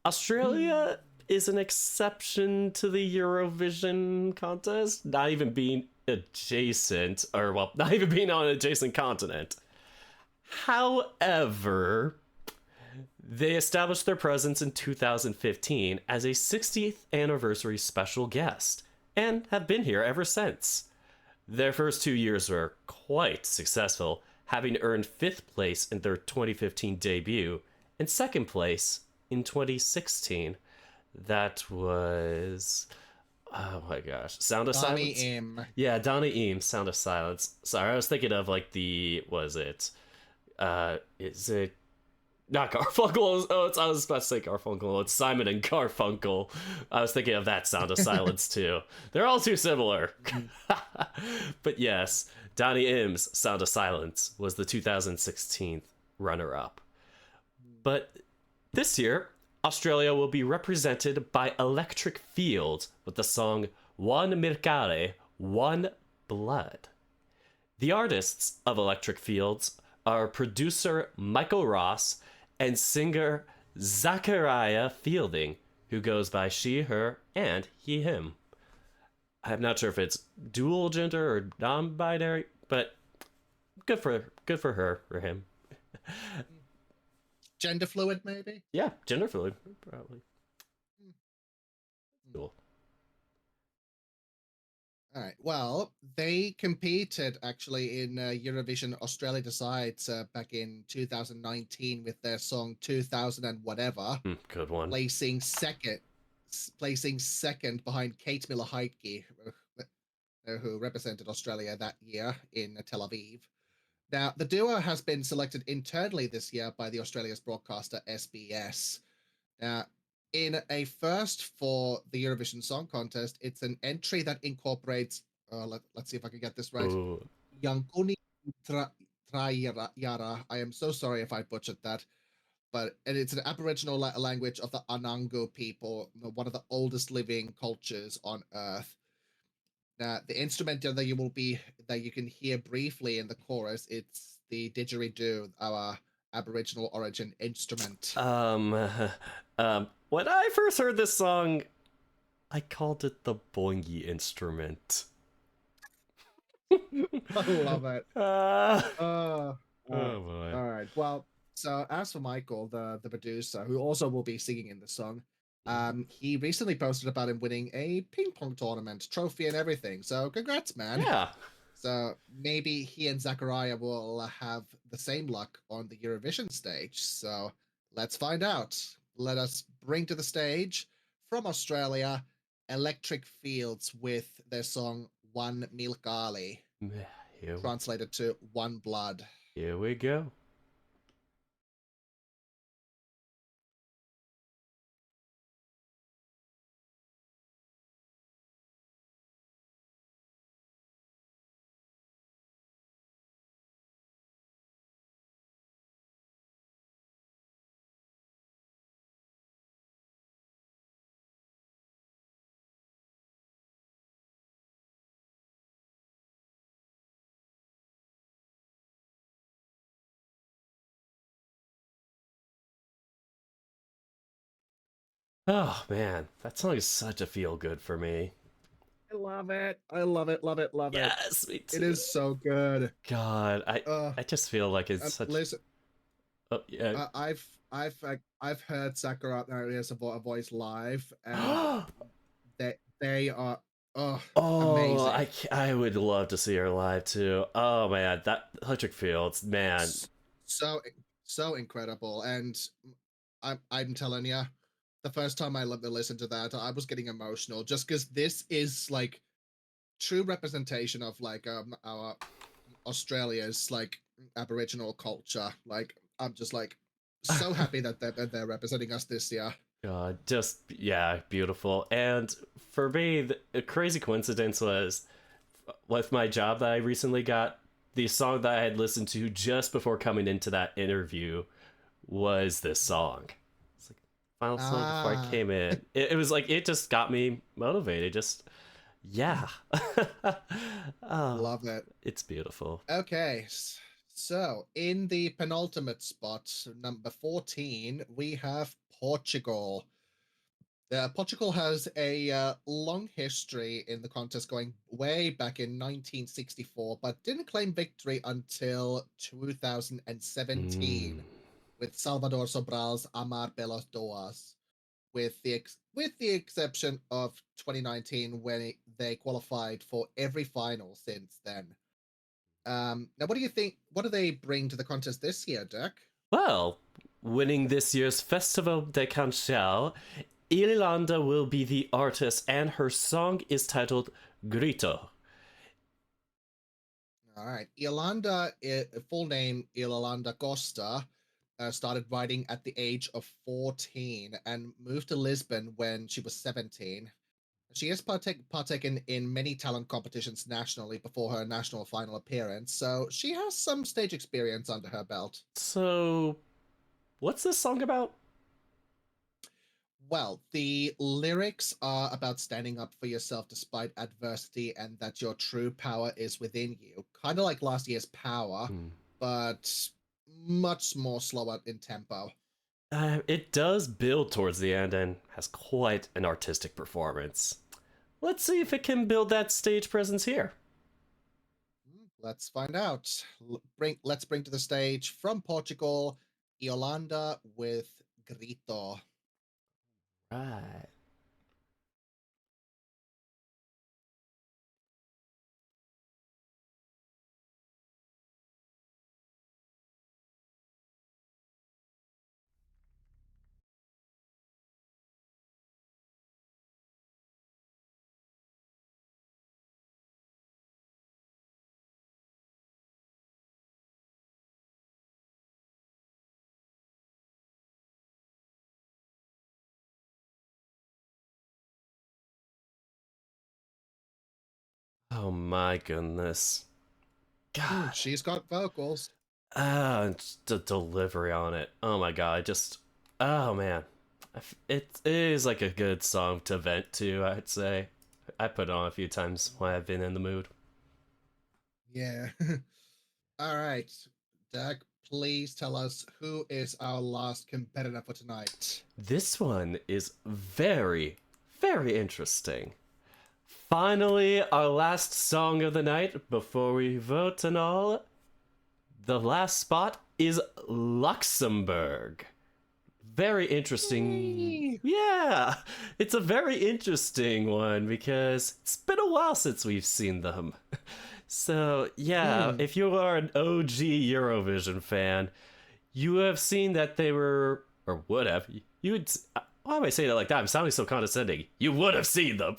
Australia is an exception to the Eurovision contest, not even being adjacent, or well, not even being on an adjacent continent. However, they established their presence in 2015 as a 60th anniversary special guest and have been here ever since. Their first 2 years were quite successful, having earned 5th place in their 2015 debut and 2nd place in 2016. That was. Oh my gosh. Sound of Donnie Silence? M. Yeah, Donnie Eames, Sound of Silence. Sorry, I was thinking of like the. Was it? Is it not Garfunkel? Oh, I was about to say Garfunkel. It's Simon and Garfunkel. I was thinking of that Sound of Silence too. They're all too similar. But yes, Donnie M's Sound of Silence was the 2016 runner-up. But this year, Australia will be represented by Electric Field with the song One Mircare, One Blood. The artists of Electric Fields are producer Michael Ross and singer Zachariah Fielding, who goes by she, her, and he, him. I'm not sure if it's dual gender or non-binary, but good for her or him. Gender fluid, maybe. Yeah, gender fluid, probably. Cool. All right. Well, they competed actually in Eurovision Australia Decides back in 2019 with their song 2000 and whatever, Good one. placing second behind Kate Miller-Heidke, who represented Australia that year in Tel Aviv. Now, the duo has been selected internally this year by the Australia's broadcaster SBS. Now, in a first for the Eurovision Song Contest, it's an entry that incorporates, let's see if I can get this right, Ooh. Yankuni Trayara. I am so sorry if I butchered that, and it's an Aboriginal language of the Anangu people, one of the oldest living cultures on Earth. Now, the instrument that you can hear briefly in the chorus, it's the didgeridoo, our Aboriginal origin instrument. When I first heard this song, I called it the boingy instrument. I love it. Oh boy. All right. Well, so as for Michael, the producer, who also will be singing in the song, he recently posted about him winning a ping pong tournament, trophy and everything. So congrats, man. Yeah. So maybe he and Zachariah will have the same luck on the Eurovision stage. So let's find out. Let us bring to the stage from Australia Electric Fields with their song One Milk Ali, translated to One Blood. Here we go. Oh man, that song is such a feel good for me. I love it. I love it. Love it. Love it. Yes, me too. It is so good. God, I just feel like it's such. Listen, Oh yeah. I've heard Sakura as a voice live, and they are Oh, amazing. I would love to see her live too. Oh man, that Electric Fields, man. So incredible, and I'm telling you, the first time I listened to that, I was getting emotional just because this is like true representation of like our Australia's like Aboriginal culture. Like I'm just like so happy that they're representing us this year. Just yeah, beautiful. And for me, the crazy coincidence was with my job that I recently got. The song that I had listened to just before coming into that interview was this song. It's like final song before I Ah, came in. It was like it just got me motivated. Just yeah. Oh, love it. it's beautiful. Okay, so in the penultimate spot, number 14, we have Portugal. Portugal has a long history in the contest going way back in 1964, but didn't claim victory until 2017 Mm. with Salvador Sobral's Amar Pelos Doas, with the exception of 2019 when they qualified for every final since then. Now, what do you think? What do they bring to the contest this year, Dirk? Well, winning this year's Festival de Canção, Irlanda will be the artist, and her song is titled Grito. All right. Yolanda, full name Yolanda Costa, started writing at the age of 14 and moved to Lisbon when she was 17. She has partaken in many talent competitions nationally before her national final appearance, so she has some stage experience under her belt. So, what's this song about? Well, the lyrics are about standing up for yourself despite adversity and that your true power is within you. Kind of like last year's Power, Hmm. but much more slower in tempo. It does build towards the end and has quite an artistic performance. Let's see if it can build that stage presence here. Let's find out. Let's bring to the stage from Portugal, Yolanda with Grito. Right. Oh my goodness. God. She's got vocals. And the delivery on it. Oh my god, oh man. It is like a good song to vent to, I'd say. I put it on a few times when I've been in the mood. Yeah. All right. Dak, please tell us who is our last competitor for tonight. This one is very, very interesting. Finally, our last song of the night before we vote and all. The last spot is Luxembourg. Very interesting. Yay! Yeah, it's a very interesting one because it's been a while since we've seen them. So, yeah, if you are an OG Eurovision fan, you have seen that they were, or would have, you would. Why am I saying it like that? I'm sounding so condescending. You would have seen them.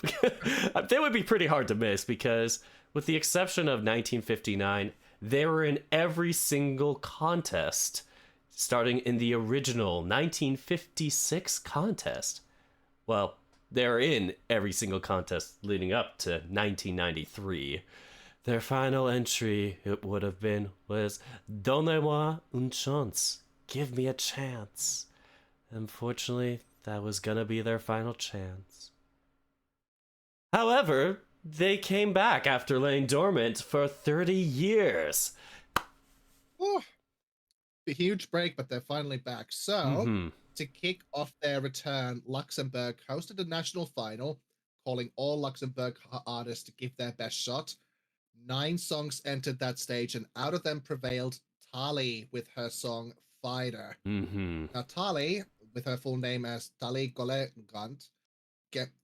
They would be pretty hard to miss because, with the exception of 1959, they were in every single contest starting in the original 1956 contest. Well, they're in every single contest leading up to 1993. Their final entry, it would have been, was Donnez-moi une chance. Give me a chance. Unfortunately, that was gonna be their final chance. However, they came back after laying dormant for 30 years. Oh, a huge break, but they're finally back. So, to kick off their return, Luxembourg hosted a national final, calling all Luxembourg artists to give their best shot. 9 songs entered that stage, and out of them prevailed Tali with her song Fighter. Now, Tali, with her full name as Tali Golegant,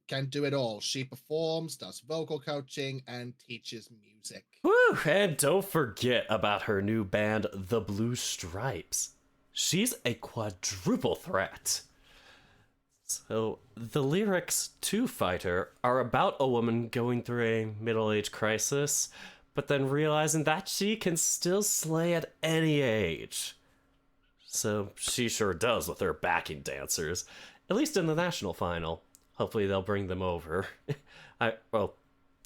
can do it all. She performs, does vocal coaching, and teaches music. Woo! And don't forget about her new band, The Blue Stripes. She's a quadruple threat. So, the lyrics to Fighter are about a woman going through a middle-age crisis, but then realizing that she can still slay at any age. So, she sure does with her backing dancers, at least in the national final. Hopefully they'll bring them over. Well,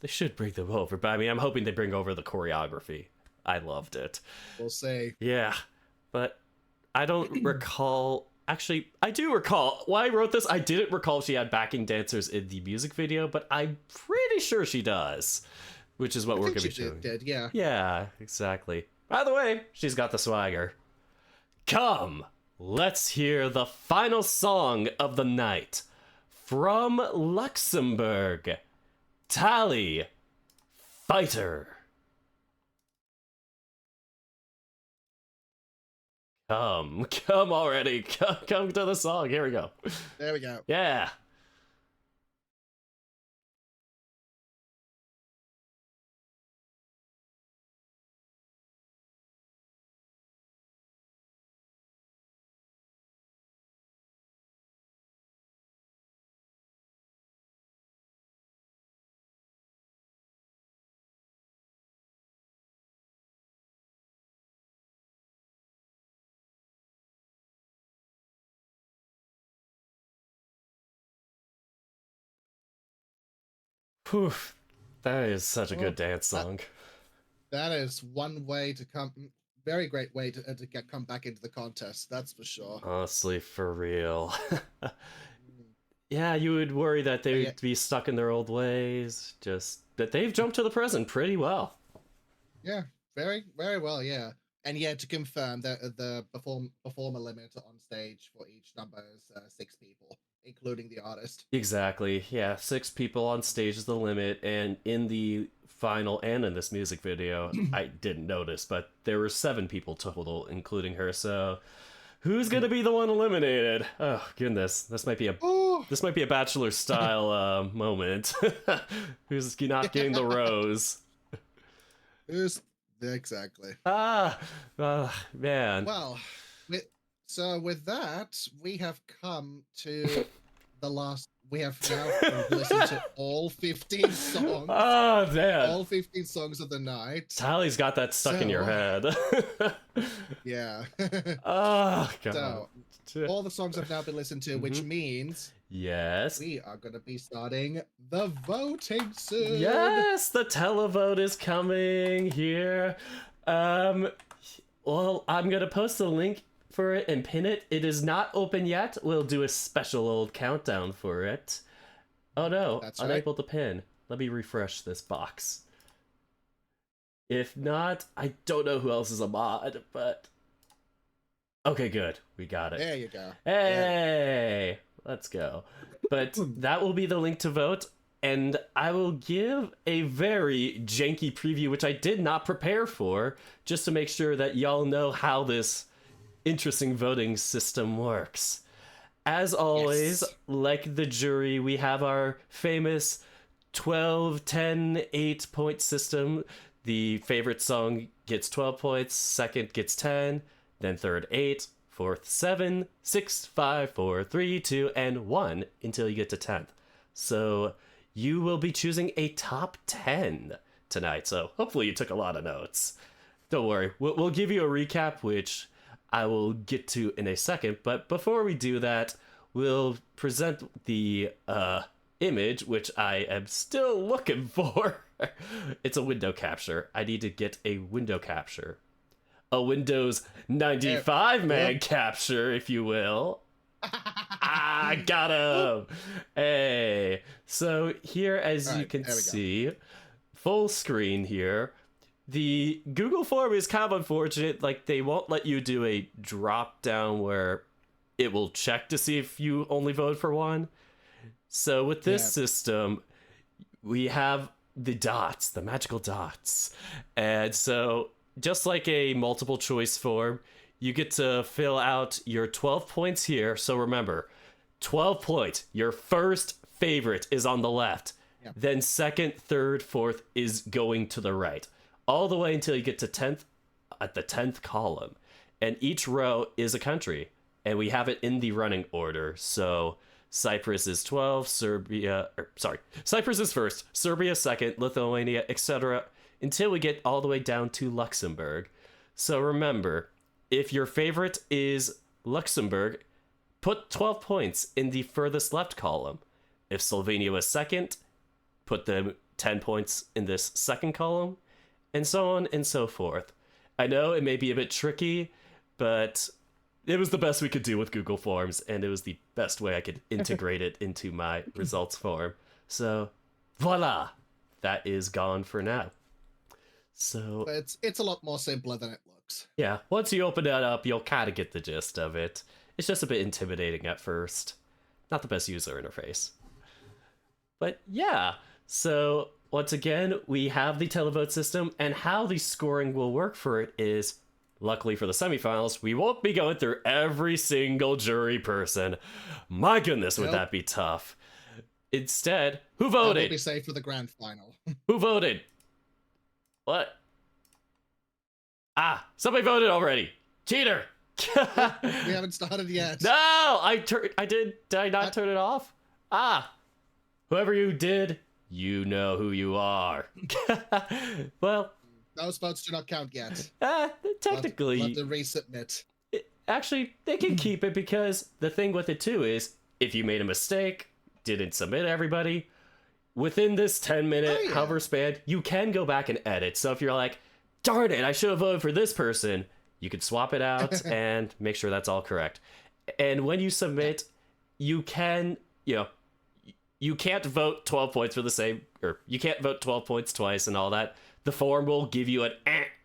they should bring them over, but I mean, I'm hoping they bring over the choreography. I loved it. We'll say. Yeah, but I don't recall... Actually, I do recall. When I wrote this, I didn't recall she had backing dancers in the music video, but I'm pretty sure she does. Which is what we're going to be showing. Did, yeah. Yeah, exactly. By the way, she's got the swagger. Come, let's hear the final song of the night. From Luxembourg, Tally, Fighter. Come already. Come to the song. Here we go. There we go. Yeah. Whew. That is such a good dance song. That is one way to come. Very great way to come back into the contest. That's for sure. Honestly, for real. Yeah, you would worry that they would be stuck in their old ways. Just that they've jumped to the present pretty well. Yeah, very, very well. Yeah, and yeah, to confirm that the performer limit on stage for each number is 6 people, including the artist. Exactly. Yeah, 6 people on stage is the limit, and in the final and in this music video, I didn't notice, but there were 7 people total, including her. So, who's gonna be the one eliminated? Oh goodness, this might be a Bachelor style moment. Who's not getting the rose? Exactly. Man. Well, so with that, we have come to the last. We have now listened to all 15 songs. Oh, man. All 15 songs of the night. Tally's got that stuck in your head. Yeah. Oh, God. So, all the songs have now been listened to, which means... Yes. We are going to be starting the voting soon. Yes, the televote is coming here. Well, I'm going to post a link for it and pin it. It is not open yet. We'll do a special old countdown for it. Oh no, That's unable to pin. Let me refresh this box. If not, I don't know who else is a mod, but... Okay, good. We got it. There you go. Hey! Let's go. But that will be the link to vote, and I will give a very janky preview, which I did not prepare for, just to make sure that y'all know how this interesting voting system works. As always, like the jury, we have our famous 12, 10, 8 point system. The favorite song gets 12 points, second gets 10, then third 8, fourth 7, 6, 5, 4, 3, 2, and 1 until you get to 10th. So you will be choosing a top 10 tonight, so hopefully you took a lot of notes. Don't worry, we'll give you a recap, which I will get to in a second, but before we do that, we'll present the image, which I am still looking for. It's a window capture. I need to get a window capture. A Windows 95 capture, if you will. I got him! Hey! So here, as you can see, full screen here. The Google form is kind of unfortunate. Like, they won't let you do a drop down where it will check to see if you only vote for one. So with this system, we have the dots, the magical dots. And so just like a multiple choice form, you get to fill out your 12 points here. So remember, 12 points, your first favorite is on the left. Then second, third, fourth is going to the right. All the way until you get to 10th, at the 10th column. And each row is a country. And we have it in the running order. So Cyprus is 12, Cyprus is first, Serbia second, Lithuania, etc., until we get all the way down to Luxembourg. So remember, if your favorite is Luxembourg, put 12 points in the furthest left column. If Slovenia was second, put the 10 points in this second column, and so on and so forth. I know it may be a bit tricky, but it was the best we could do with Google Forms, and it was the best way I could integrate it into my results form. So, voila! That is gone for now. So it's a lot more simpler than it looks. Yeah, once you open it up, you'll kind of get the gist of it. It's just a bit intimidating at first. Not the best user interface. But yeah, so once again, we have the televote system, and how the scoring will work for it is, luckily for the semifinals, we won't be going through every single jury person. My goodness, would that be tough. Instead, who voted? That will be safe for the grand final. Who voted? What? Ah, somebody voted already. Cheater! We haven't started yet. No, Did I not turn it off? Ah, whoever you did, you know who you are. Well, those votes do not count yet. Technically, we'll have to resubmit. Actually, they can keep it, because the thing with it too is, if you made a mistake, didn't submit everybody, within this 10-minute hover span, you can go back and edit. So if you're like, darn it, I should have voted for this person, you could swap it out and make sure that's all correct. And when you submit, you can, you can't vote 12 points for the same, or you can't vote 12 points twice and all that. The form will give you an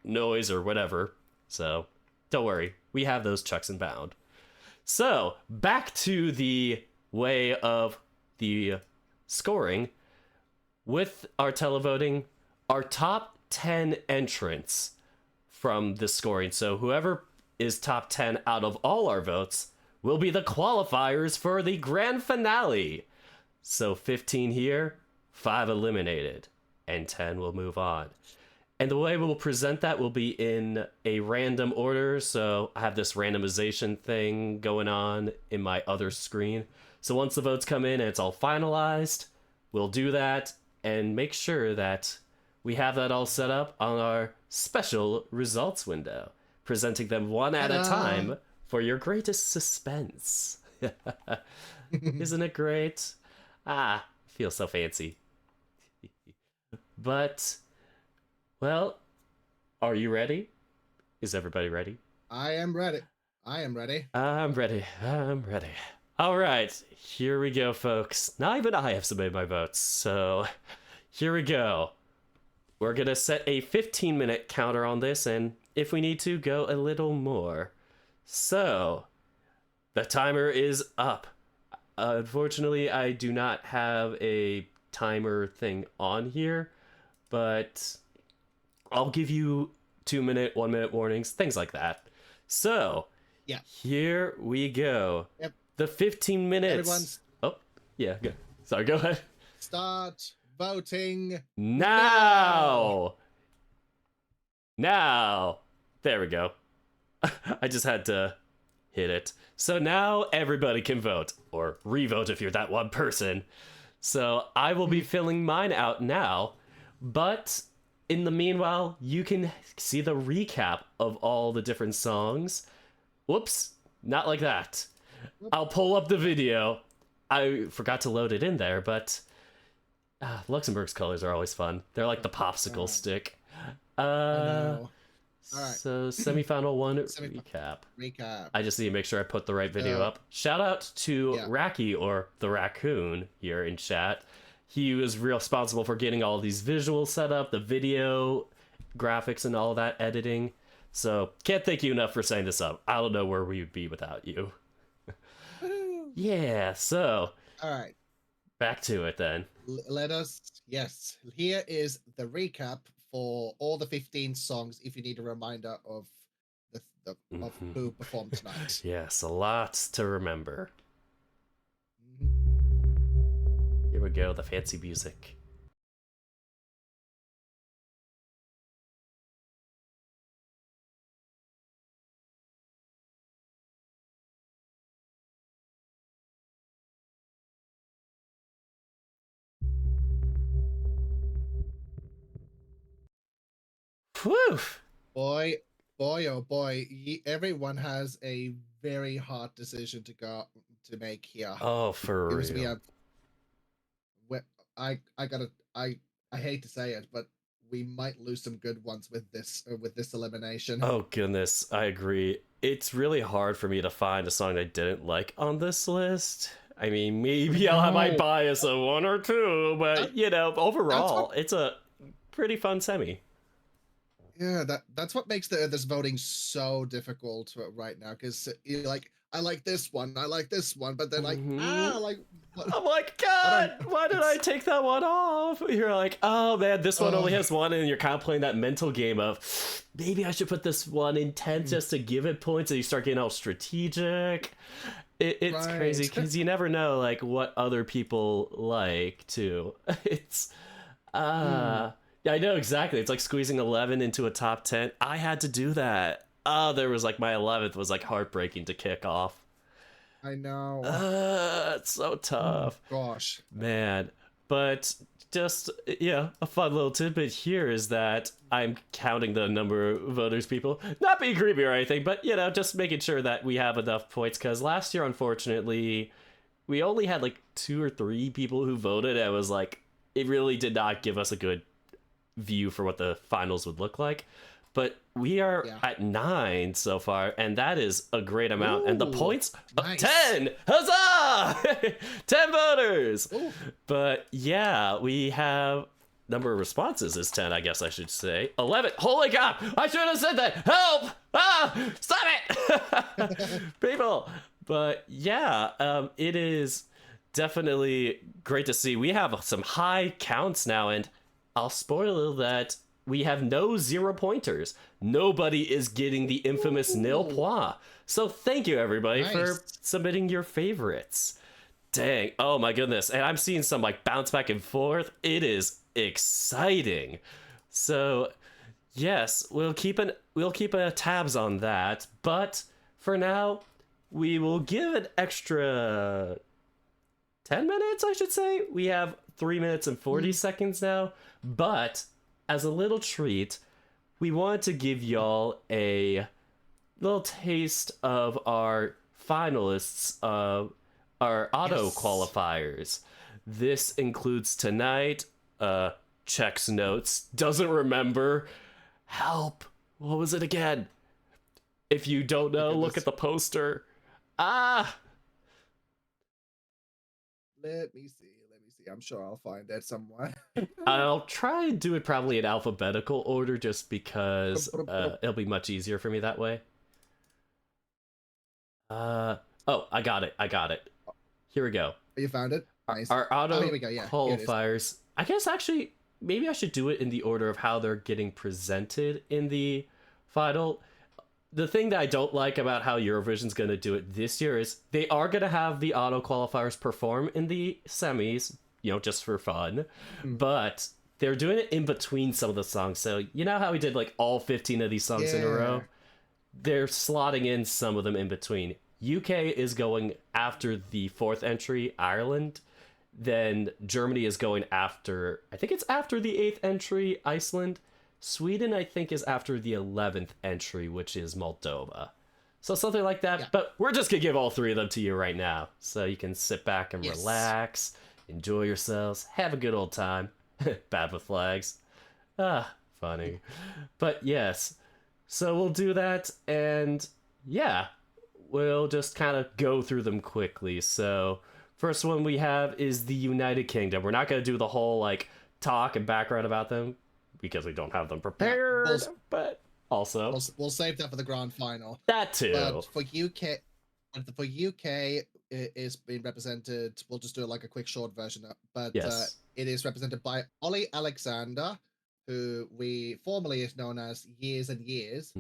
noise or whatever. So don't worry, we have those checks and bound. So back to the way of the scoring. With our televoting, our top 10 entrants from the scoring, so whoever is top 10 out of all our votes, will be the qualifiers for the grand finale. So 15 here, 5 eliminated, and 10 will move on. And the way we'll present that will be in a random order, so I have this randomization thing going on in my other screen. So once the votes come in and it's all finalized, we'll do that and make sure that we have that all set up on our special results window, presenting them one at a time for your greatest suspense. Isn't it great? Ah, feels so fancy. But, well, are you ready? Is everybody ready? I am ready. I'm ready. I'm ready. All right, here we go, folks. Not even I have submitted my votes, so here we go. We're gonna set a 15-minute counter on this, and if we need to, go a little more. So, the timer is up. Unfortunately, I do not have a timer thing on here, but I'll give you 2-minute, 1-minute warnings, things like that. So, yeah, here we go. Yep. The 15 minutes. Everyone's... Oh, yeah, good. Sorry, go ahead. Start voting now. There we go. I just had to hit it. So now everybody can vote, or re-vote if you're that one person. So I will be filling mine out now, but in the meanwhile, you can see the recap of all the different songs. Whoops, not like that. I'll pull up the video. I forgot to load it in there, but Luxembourg's colors are always fun. They're like the popsicle stick. I know. All right. So semifinal 1 recap. I just need to make sure I put the right video up. Shout out to Racky, or the Raccoon, here in chat. He was responsible for getting all these visuals set up, the video, graphics, and all that editing. So can't thank you enough for setting this up. I don't know where we would be without you. Yeah, so all right, back to it then. Yes, here is the recap for all the 15 songs, if you need a reminder of of who performed tonight. Yes, a lot to remember. Here we go, the fancy music. Whew. Boy, oh boy, everyone has a very hard decision to make here. Oh, for Because we real. have, I gotta, I hate to say it, but we might lose some good ones with this elimination. Oh goodness, I agree. It's really hard for me to find a song I didn't like on this list. I mean, maybe I'll have my No. bias of one or two, but you know, overall, what- it's a pretty fun semi. Yeah, that's what makes this voting so difficult right now. Because you're like, I like this one, but then like, Mhm. like, what? I'm like, God, why did I take that one off? You're like, oh man, this one only has one, and you're kind of playing that mental game of maybe I should put this one in 10th just to give it points, and you start getting all strategic. It's crazy Right. because you never know like what other people like too. It's yeah, I know exactly. It's like squeezing 11 into a top 10. I had to do that. Oh, there was like my 11th was like heartbreaking to kick off. I know. It's so tough. Gosh. Man. But just, yeah, a fun little tidbit here is that I'm counting the number of voters, people. Not being creepy or anything, but, you know, just making sure that we have enough points. Because last year, unfortunately, we only had like 2 or 3 people who voted. And it was like, it really did not give us a good view for what the finals would look like. But we are at 9 so far, and that is a great amount. And the points, nice. 10! Huzzah! 10 voters! Ooh. But yeah, we have number of responses is 10, I guess I should say. 11. Holy cow! I should have said that! Help! Ah! Stop it! People! But yeah, it is definitely great to see. We have some high counts now, and I'll spoil that we have no 0 pointers. Nobody is getting the infamous nil point. So thank you everybody for submitting your favorites. Dang, oh my goodness. And I'm seeing some like bounce back and forth. It is exciting. So yes, we'll keep tabs on that, but for now we will give an extra 10 minutes, I should say. We have 3 minutes and 40 seconds now, but as a little treat, we wanted to give y'all a little taste of our finalists of our auto-qualifiers. This includes tonight, checks notes, doesn't remember, help, what was it again? If you don't know, look at the poster. Let me see. I'm sure I'll find it somewhere. I'll try and do it probably in alphabetical order just because it'll be much easier for me that way. Oh, I got it. Here we go. You found it? Nice. Our auto here we go. Yeah, qualifiers. I guess actually, maybe I should do it in the order of how they're getting presented in the final. The thing that I don't like about how Eurovision's going to do it this year is they are going to have the auto qualifiers perform in the semis, you know, just for fun. But they're doing it in between some of the songs. So you know how we did like all 15 of these songs in a row? They're slotting in some of them in between. UK is going after the 4th entry, Ireland. Then Germany is going after, I think it's after the 8th entry, Iceland. Sweden, I think, is after the 11th entry, which is Moldova. So something like that. Yeah. But we're just going to give all 3 of them to you right now. So you can sit back and relax, enjoy yourselves, have a good old time. Bad with flags. Funny. But yes, so we'll do that. And yeah, we'll just kind of go through them quickly. So first one we have is the United Kingdom. We're not going to do the whole like talk and background about them, because we don't have them prepared, but also we'll save that for the grand final. That too. But for UK is being represented. We'll just do like a quick short version. But it is represented by Ollie Alexander, who we formerly is known as Years and Years,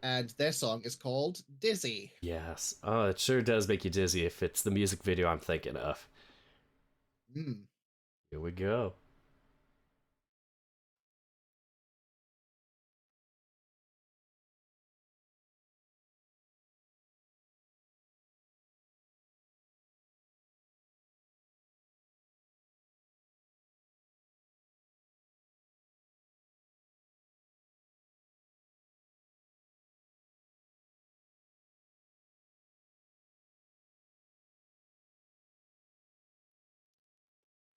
and their song is called Dizzy. Yes. Oh, it sure does make you dizzy if it's the music video I'm thinking of. Here we go.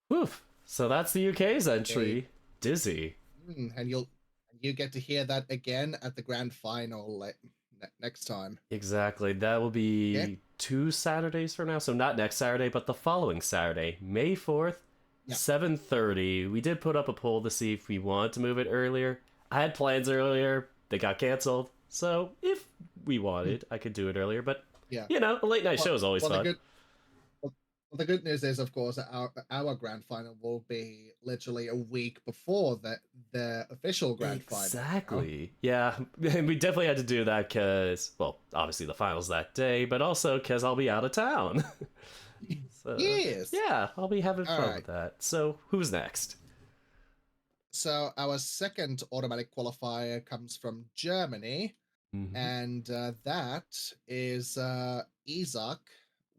Woof. So that's the UK's entry. Dizzy. And you get to hear that again at the grand final next time. Exactly. That will be Yeah. 2 Saturdays from now. So not next Saturday, but the following Saturday, May 4th, Yeah. 7:30. We did put up a poll to see if we wanted to move it earlier. I had plans earlier. They got canceled. So if we wanted, I could do it earlier. But, Yeah. you know, a late night show is always fun. The good news is, of course, that our grand final will be literally a week before the official grand final. Exactly. Yeah, and we definitely had to do that because, well, obviously the finals that day, but also because I'll be out of town. So, Yes. yeah, I'll be having fun Alright. with that. So, who's next? So our second automatic qualifier comes from Germany, Mhm. and that is Isaac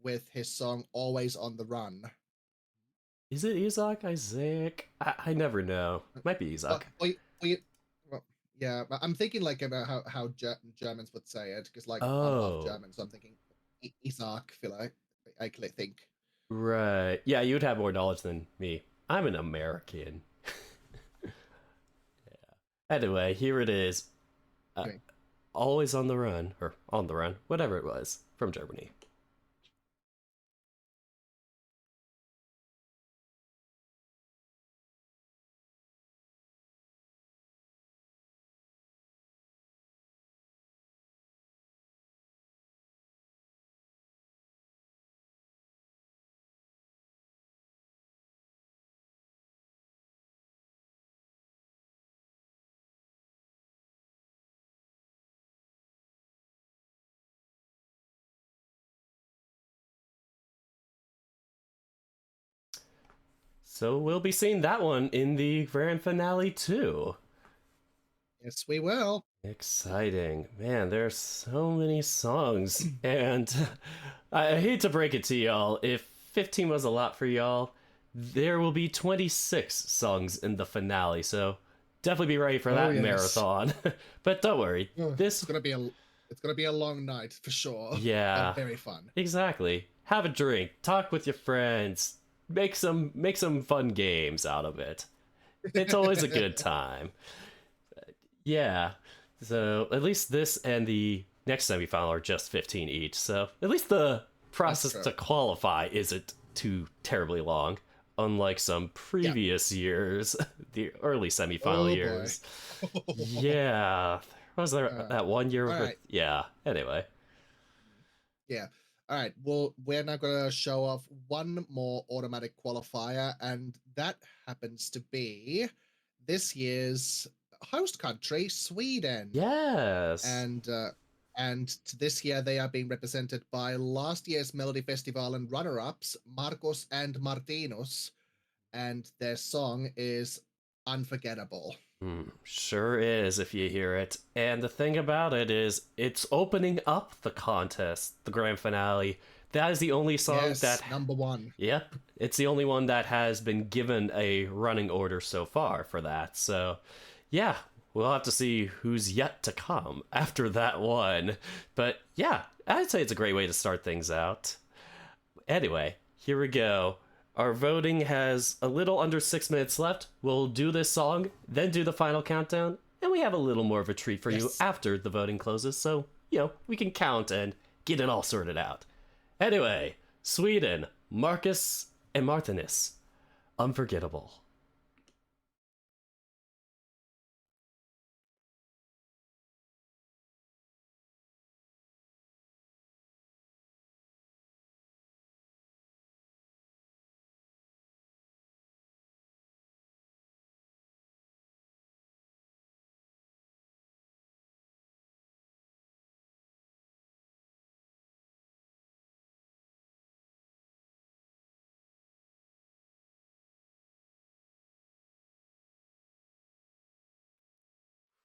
with his song "Always on the Run." Is it Isaac? Isaac? I never know. Might be Well, Isaac. well, yeah, but I'm thinking like about how Germans would say it, because like I'm half Oh, German, so I'm thinking Isaac. Feel like I think. right. Yeah, you'd have more knowledge than me. I'm an American. Anyway, here it is. Okay. Always on the run, or on the run, whatever it was, from Germany. So we'll be seeing that one in the grand finale too. Yes, we will. Exciting. Man, there's so many songs. And I hate to break it to y'all, if 15 was a lot for y'all, there will be 26 songs in the finale. So definitely be ready for that yes. marathon. But don't worry. It's gonna be a long night for sure. Yeah. But very fun. Exactly. Have a drink, talk with your friends, make some fun games out of it. It's always a good time. Yeah. So at least this and the next semifinal are just 15 each. So at least the process to qualify isn't too terribly long, unlike some previous years, the early semifinal years. Yeah. Was there that one year? Right. Yeah. Anyway. Yeah. All right. Well, we're now going to show off one more automatic qualifier, and that happens to be this year's host country, Sweden. Yes. And this year they are being represented by last year's Melody Festival and runner-ups, Marcos and Martinus, and their song is Unforgettable. Sure is, if you hear it. And the thing about it is, it's opening up the contest, the grand finale. That is the only song that... number one. Yep, it's the only one that has been given a running order so far for that. So, yeah, we'll have to see who's yet to come after that one. But yeah, I'd say it's a great way to start things out. Anyway, here we go. Our voting has a little under 6 minutes left. We'll do this song, then do the final countdown, and we have a little more of a treat for you after the voting closes, so, you know, we can count and get it all sorted out. Anyway, Sweden, Marcus and Martinus, Unforgettable.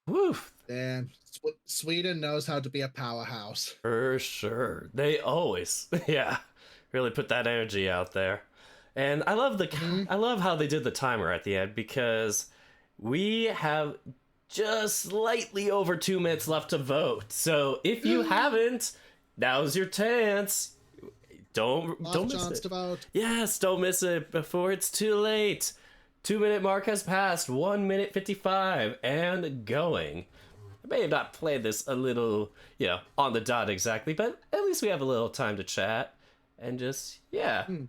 Woof. Damn, Sweden knows how to be a powerhouse. For sure. They always, yeah, really put that energy out there. And I love I love how they did the timer at the end, because we have just slightly over 2 minutes left to vote. So if you haven't, now's your chance. Don't Last miss chance it. to vote. Yes, don't miss it before it's too late. 2-minute mark has passed. 1 minute 55 and going. I may have not played this a little, on the dot exactly, but at least we have a little time to chat and just,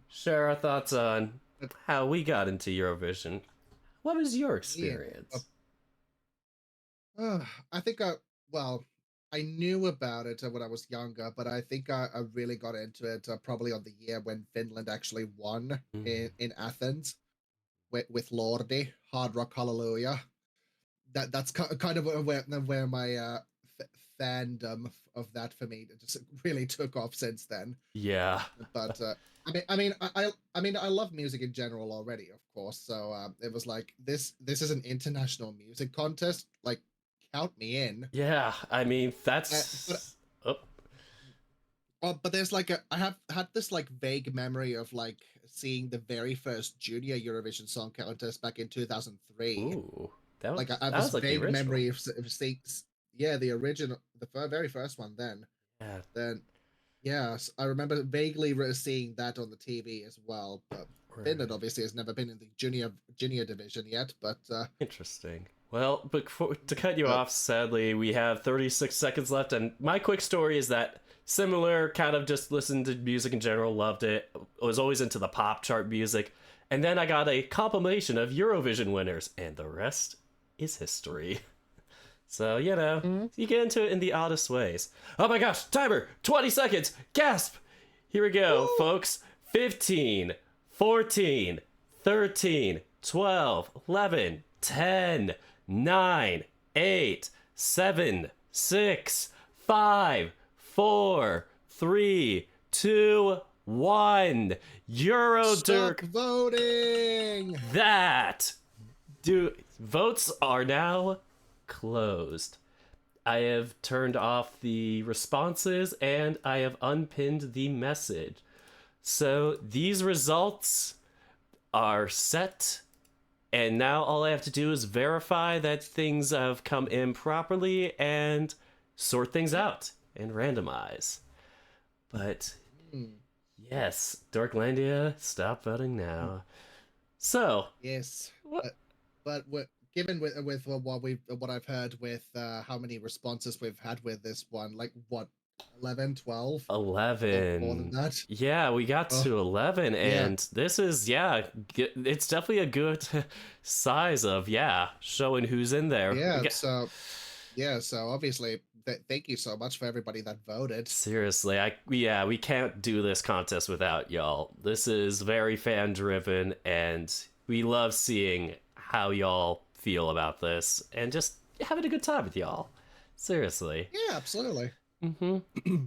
share our thoughts on how we got into Eurovision. What was your experience? I think I knew about it when I was younger, but I think I really got into it probably on the year when Finland actually won in Athens with Lordi, Hard Rock Hallelujah. That's kind of where my fandom of that for me just really took off since then. Yeah. But I love music in general already, of course. So it was like this is an international music contest. Like, count me in. Yeah, I mean that's. But there's I have had this like vague memory of like seeing the very first junior Eurovision Song Contest back in 2003. Ooh, that was, Like I have that this was like vague the original. memory of seeing, the original, very first one. Yeah. Then, yes, I remember vaguely seeing that on the TV as well. But Finland obviously has never been in the junior division yet. But Interesting. Well, but to cut you off, sadly, we have 36 seconds left, and my quick story is that similar, kind of just listened to music in general, loved it, was always into the pop chart music, and then I got a compilation of Eurovision winners, and the rest is history. So, you get into it in the oddest ways. Oh my gosh, timer, 20 seconds, gasp! Here we go, folks. 15, 14, 13, 12, 11, 10, 9, 8, 7, 6, 5, 4, 3, 2, 1. Eurodirk. Stop voting. Votes are now closed. I have turned off the responses and I have unpinned the message. So these results are set, and now all I have to do is verify that things have come in properly and sort things out and randomize. But yes, Dorklandia, stop voting now. So yes, but given with what I've heard with how many responses we've had with this one, like what, 11, 12? 11. More than that. Yeah, we got to 11, and this is, it's definitely a good size of, showing who's in there. So obviously, thank you so much for everybody that voted. Seriously, we can't do this contest without y'all. This is very fan-driven, and we love seeing how y'all feel about this, and just having a good time with y'all. Seriously. Yeah, absolutely.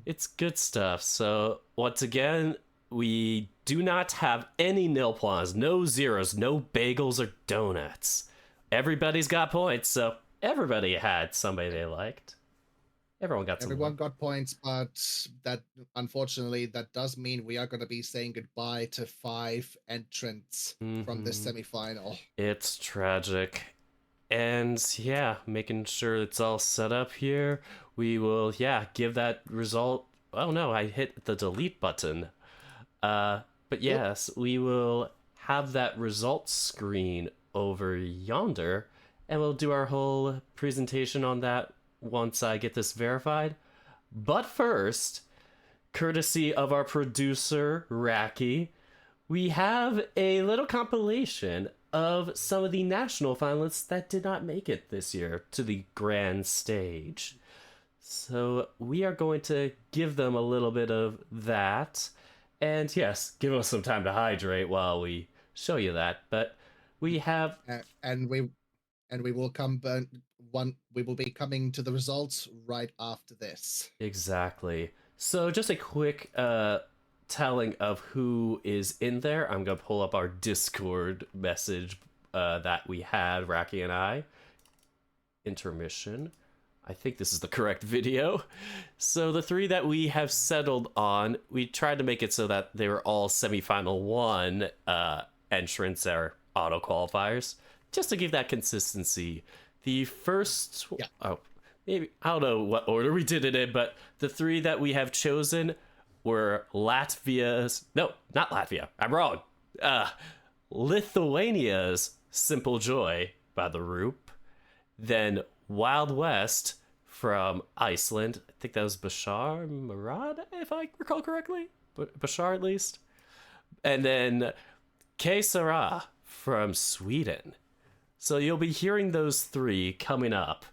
It's good stuff. So once again, we do not have any nil points, no zeros, no bagels or donuts. Everybody's got points, so everybody had somebody they liked. Everyone got points, but that unfortunately that does mean we are going to be saying goodbye to 5 entrants from this semifinal. It's tragic. And making sure it's all set up here. We will, give that result. Oh no, I hit the delete button. But yes, we will have that results screen over yonder, and we'll do our whole presentation on that once I get this verified. But first, courtesy of our producer, Racky, we have a little compilation of some of the national finalists that did not make it this year to the grand stage. So we are going to give them a little bit of that. And yes, give us some time to hydrate while we show you that. But we have... And we will we will be coming to the results right after this. Exactly. So just a quick telling of who is in there. I'm going to pull up our Discord message that we had, Racky and I. Intermission. I think this is the correct video. So the 3 that we have settled on, we tried to make it so that they were all semifinal 1 entrants or auto-qualifiers, just to give that consistency. The first... maybe, I don't know what order we did it in, but the 3 that we have chosen were Latvia's... No, not Latvia. I'm wrong. Lithuania's Simple Joy by The Roop. Then Wild West from Iceland. I think that was Bashar Murad, if I recall correctly. Bashar, at least. And then Que Sera from Sweden. So you'll be hearing those three coming up.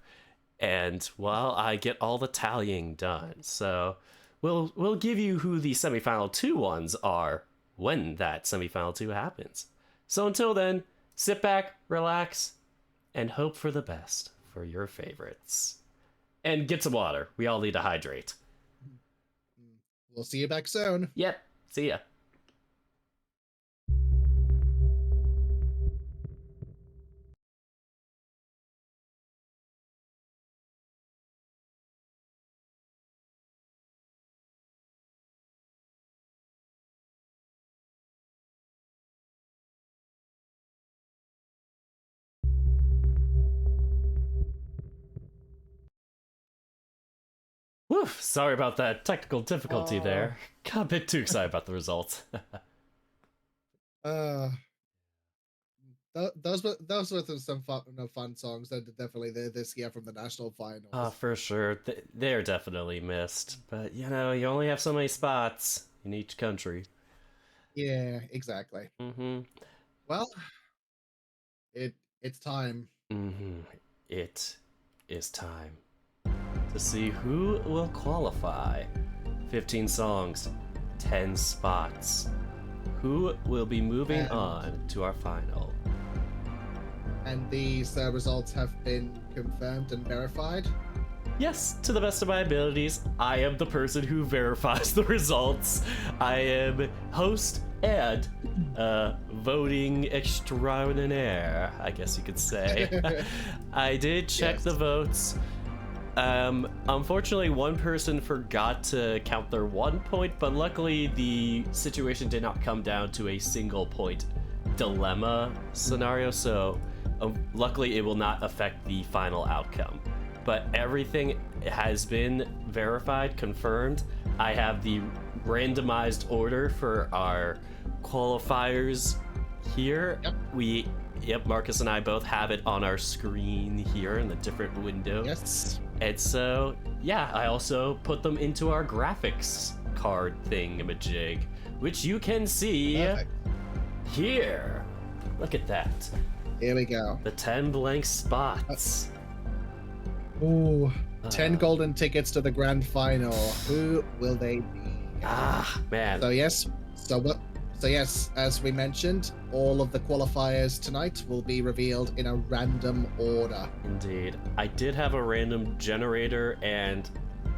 And, well, I get all the tallying done. So we'll give you who the semifinal 2 ones are when that semifinal 2 happens. So until then, sit back, relax, and hope for the best for your favorites. And get some water. We all need to hydrate. We'll see you back soon. Yep. See ya. Whew, sorry about that technical difficulty there. Got a bit too excited about the results. Those were some fun songs that definitely this year from the national finals. Oh, for sure. They're definitely missed. But, you know, you only have so many spots in each country. Yeah, exactly. Mm-hmm. Well, it's time. Mm-hmm. It is time to see who will qualify. 15 songs, 10 spots. Who will be moving on to our final? And these results have been confirmed and verified? Yes, to the best of my abilities, I am the person who verifies the results. I am host and voting extraordinaire, I guess you could say. I did check the votes. Unfortunately, one person forgot to count their 1 point, but luckily the situation did not come down to a single point dilemma scenario, so luckily it will not affect the final outcome. But everything has been verified, confirmed. I have the randomized order for our qualifiers here. Yep, Marcus and I both have it on our screen here in the different windows. Yes. And so, yeah, I also put them into our graphics card thingamajig, which you can see here. Look at that. Here we go. The 10 blank spots. Ooh, 10 golden tickets to the grand final. Who will they be? Ah, man. So yes, as we mentioned, all of the qualifiers tonight will be revealed in a random order. Indeed. I did have a random generator, and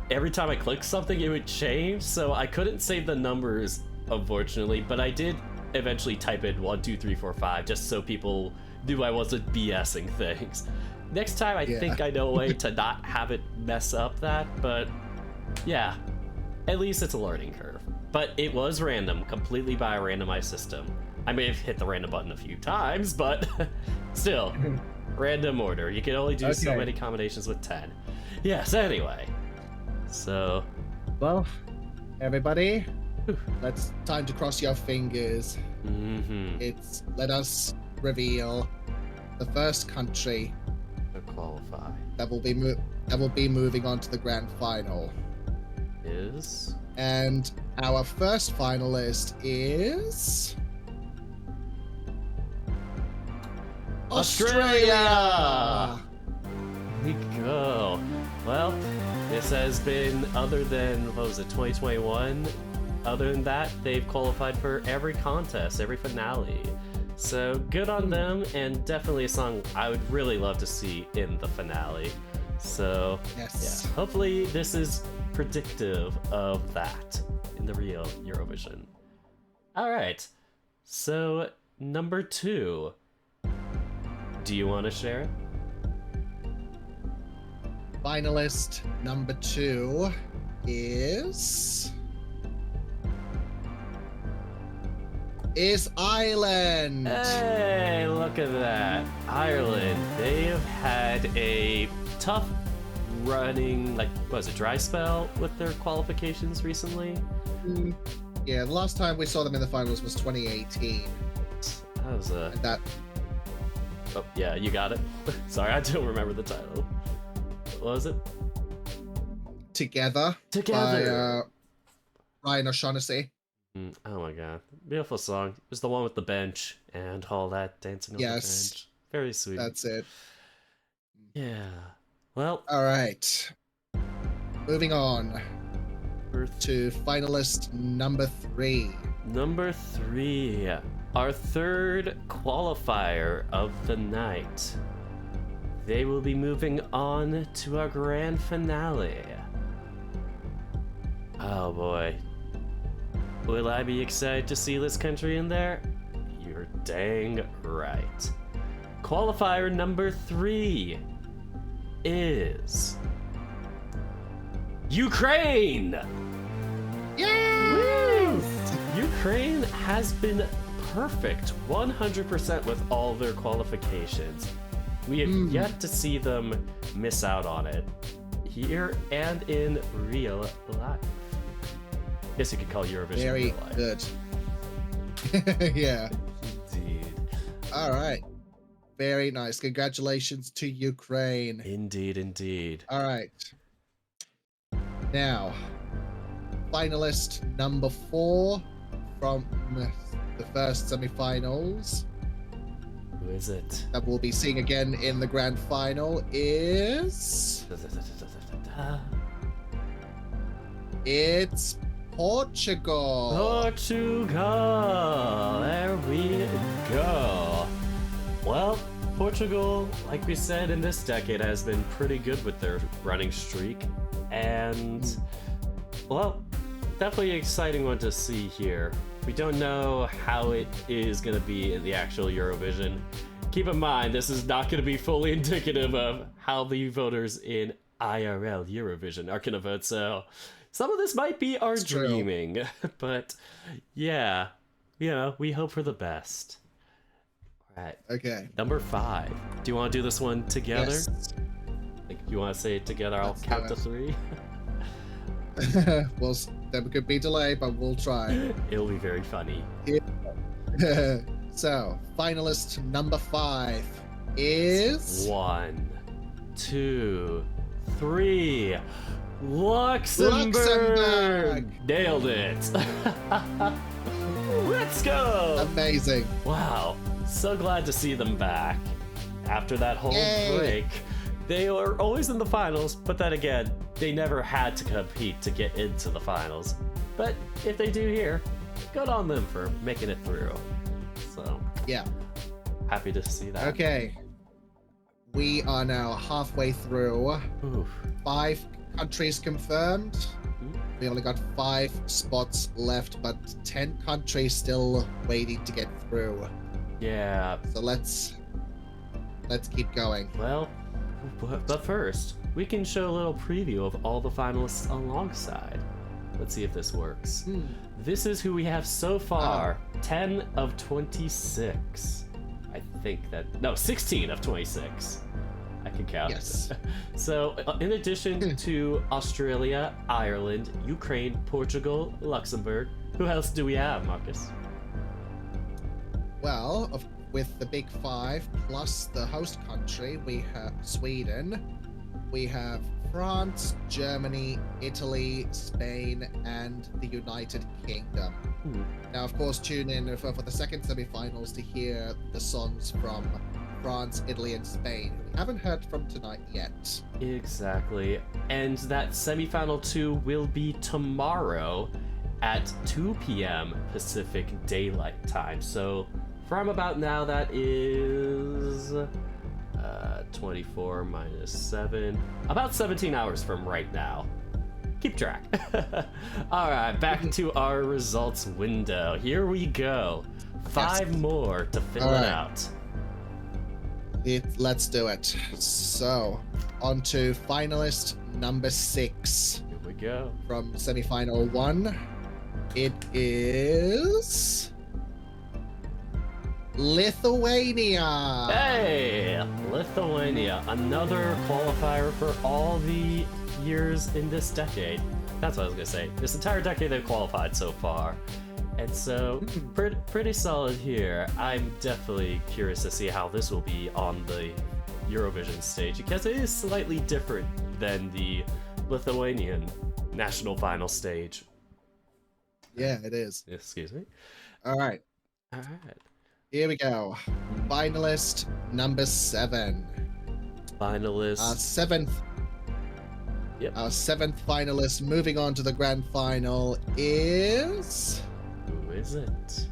every time I clicked something, it would change, so I couldn't save the numbers, unfortunately, but I did eventually type in 1, 2, 3, 4, 5, just so people knew I wasn't BSing things. Next time, I think I know a way to not have it mess up that, but yeah, at least it's a learning curve. But it was random, completely by a randomized system. I may have hit the random button a few times, but still, random order. You can only do so many combinations with 10. Yes, anyway. So, well, everybody, it's time to cross your fingers. Let us reveal the first country to qualify that will be moving on to the grand final. Is, and our first finalist is Australia. Here we go. Well, this has been, other than, what was it, 2021? Other than that, they've qualified for every contest, every finale. So good on them, and definitely a song I would really love to see in the finale. So, yeah, hopefully this is predictive of that in the real Eurovision. All right, so number 2. Do you want to share it? Finalist number 2 is Ireland. Hey, look at that. Ireland. They have had a tough running, like, what was it, dry spell with their qualifications recently. Yeah, the last time we saw them in the finals was 2018. That was a... And that... Oh, yeah, you got it. Sorry, I don't remember the title. What was it? Together. Together. By Ryan O'Shaughnessy. Oh my god. Beautiful song. It was the one with the bench and all that dancing on the bench. Very sweet. That's it. Yeah. Well. Alright. Moving on to finalist number 3. Number 3. Our third qualifier of the night. They will be moving on to our grand finale. Oh boy. Will I be excited to see this country in there? You're dang right. Qualifier number 3 is Ukraine! Yes! Ukraine has been perfect 100% with all their qualifications. We have yet to see them miss out on it here and in real life. I guess you could call Eurovision very real life. Good. Yeah. Indeed. All right. Very nice. Congratulations to Ukraine. Indeed, indeed. All right. Now, finalist number 4 from the first semifinals Who is it? that we'll be seeing again in the grand final is... It's Portugal. Portugal! There we go. Well, Portugal, like we said, in this decade has been pretty good with their running streak. And, well, definitely an exciting one to see here. We don't know how it is going to be in the actual Eurovision. Keep in mind, this is not going to be fully indicative of how the voters in IRL Eurovision are going to vote, so some of this might be our dreaming. But, yeah, you know, we hope for the best. All right. Okay. Number 5. Do you want to do this one together? Yes. Like, you want to say it together? I'll count to 3. Well, there could be delay, but we'll try. It'll be very funny. So, finalist number 5 is 1, 2, 3. Luxembourg! Nailed it. Let's go. Amazing. Wow. So glad to see them back. After that whole break, they were always in the finals, but then again, they never had to compete to get into the finals. But if they do here, good on them for making it through. So, yeah. Happy to see that. Okay. We are now halfway through. Oof. 5 countries confirmed. We only got 5 spots left, but 10 countries still waiting to get through. Yeah. So let's keep going. Well, but first, we can show a little preview of all the finalists alongside. Let's see if this works. This is who we have so far. 10 of 26. I think that... No, 16 of 26. I can count. Yes. So, in addition to Australia, Ireland, Ukraine, Portugal, Luxembourg, who else do we have, Marcus? Well, with the big 5 plus the host country, we have Sweden, we have France, Germany, Italy, Spain, and the United Kingdom. Now, of course, tune in for the second semi-finals to hear the songs from France, Italy, and Spain, who we haven't heard from tonight yet. Exactly. And that semifinal 2 will be tomorrow at 2 p.m. Pacific Daylight Time. So from about now, that is 24 minus 7. About 17 hours from right now. Keep track. All right, back to our results window. Here we go. 5 more to fill it out. Let's do it. So, on to finalist number 6. Here we go. From semifinal 1, it is Lithuania. Hey, Lithuania, another qualifier for all the years in this decade. That's what I was gonna say. This entire decade they've qualified so far. And so, pretty solid here. I'm definitely curious to see how this will be on the Eurovision stage, because it is slightly different than the Lithuanian national final stage. Yeah, it is. Excuse me. All right. All right. Here we go. Finalist number 7. Finalist. Our seventh. Yep. Our 7th finalist moving on to the grand final is. Who is it?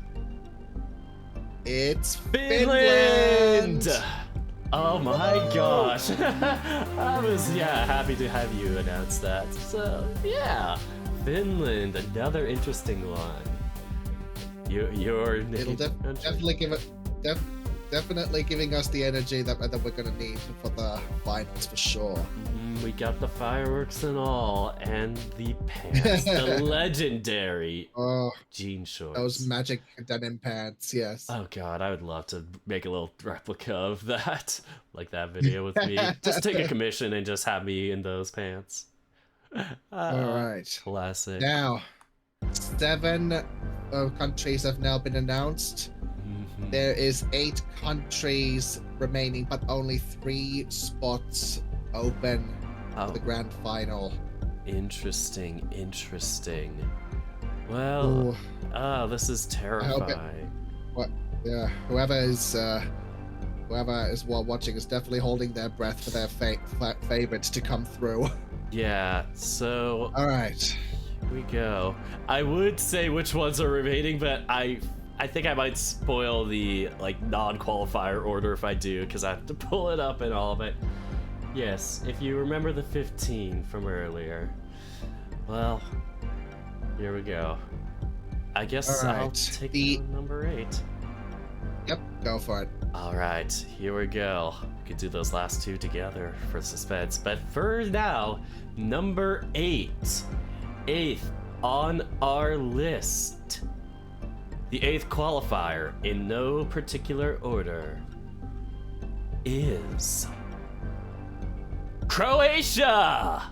It's Finland! Finland! Oh my gosh. I was, happy to have you announce that. So, yeah. Finland, another interesting one. It'll definitely give it. Definitely giving us the energy that we're going to need for the finals for sure. We got the fireworks and all, and the pants, the legendary jean shorts. Those magic denim pants, yes. Oh god, I would love to make a little replica of that, like that video with me. Just take a commission and just have me in those pants. All right. Classic. Now, 7 countries have now been announced. There is 8 countries remaining, but only 3 spots open for the grand final. Interesting. Well, this is terrifying. Whoever is watching is definitely holding their breath for their favorites to come through. Yeah. So. All right. Here we go. I would say which ones are remaining, but I think I might spoil the non-qualifier order if I do, because I have to pull it up and all of it. Yes, if you remember the 15 from earlier. Well, here we go. I guess I'll take the number 8. Yep, go for it. All right, here we go. We could do those last 2 together for suspense. But for now, number 8. 8th on our list. The 8th qualifier, in no particular order, is Croatia!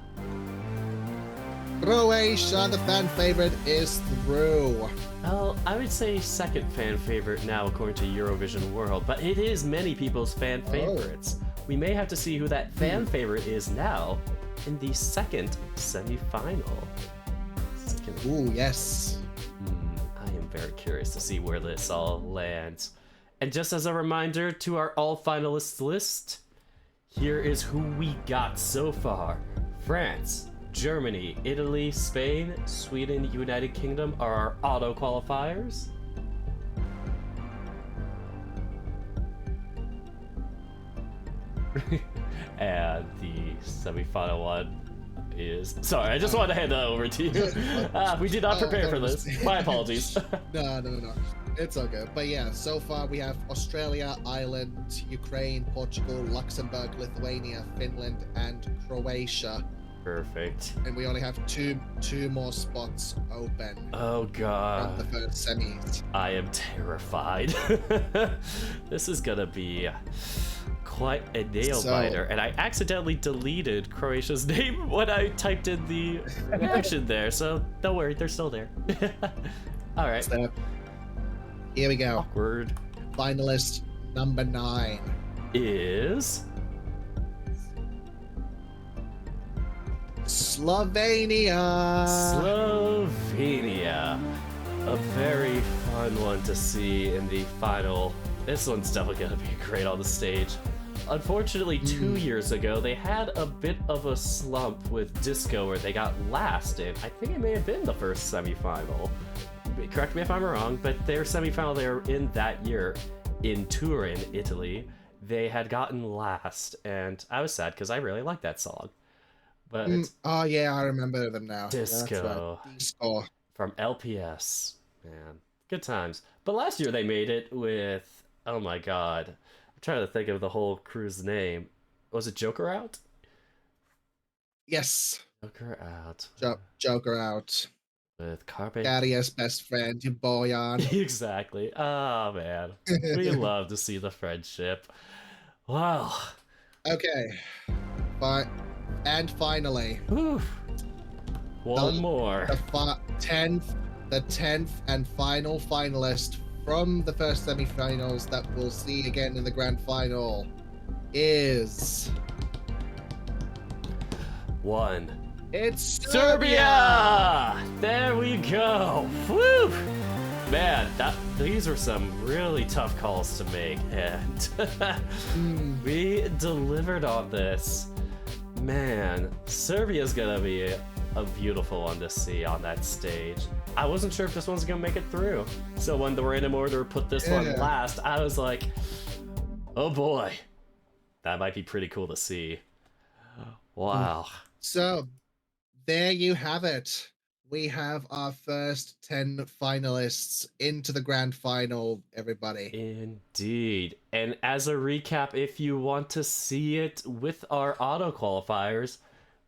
Croatia, the fan favorite, is through. Well, I would say second fan favorite now according to Eurovision World, but it is many people's fan favorites. We may have to see who that fan favorite is now in the second semi-final. Ooh, yes. I am very curious to see where this all lands. And just as a reminder to our all finalists list, here is who we got so far. France, Germany, Italy, Spain, Sweden, United Kingdom are our auto-qualifiers. And the semi-final one is... Sorry, I just wanted to hand that over to you. We did not prepare for this. My apologies. No. It's okay. But yeah, so far we have Australia, Ireland, Ukraine, Portugal, Luxembourg, Lithuania, Finland, and Croatia. Perfect. And we only have two more spots open. Oh god. From the first semis. I am terrified. This is gonna be quite a nail biter, and I accidentally deleted Croatia's name when I typed in the reaction there, so don't worry, they're still there. All right. So, here we go. Awkward. Finalist number 9 is Slovenia. Slovenia. A very fun one to see in the final. This one's definitely gonna be great on the stage. Unfortunately, 2 years ago, they had a bit of a slump with Disco where they got last in, I think it may have been the first semi-final. Correct me if I'm wrong, but their semi-final they were in that year in Turin, Italy, they had gotten last, and I was sad because I really liked that song. But oh yeah, I remember them now. Disco, right. Disco from LPS, man, good times. But last year they made it with, oh my god, I'm trying to think of the whole crew's name. Was it Joker Out? Yes. Joker Out. Joker Out. With Carpe. Gadia's best friend, Boyan. Exactly. Oh man, we love to see the friendship. Wow. Okay. And finally, One more. The 10th and final finalist from the first semifinals that we'll see again in the grand final is... It's Serbia! There we go. Woo! Man, these are some really tough calls to make, and we delivered on this. Man, Serbia's gonna be a beautiful one to see on that stage. I wasn't sure if this one's gonna make it through. So when the random order put this one last, I was like, oh boy, that might be pretty cool to see. Wow. So, there you have it. We have our first 10 finalists into the grand final, everybody. Indeed. And as a recap, if you want to see it with our auto-qualifiers,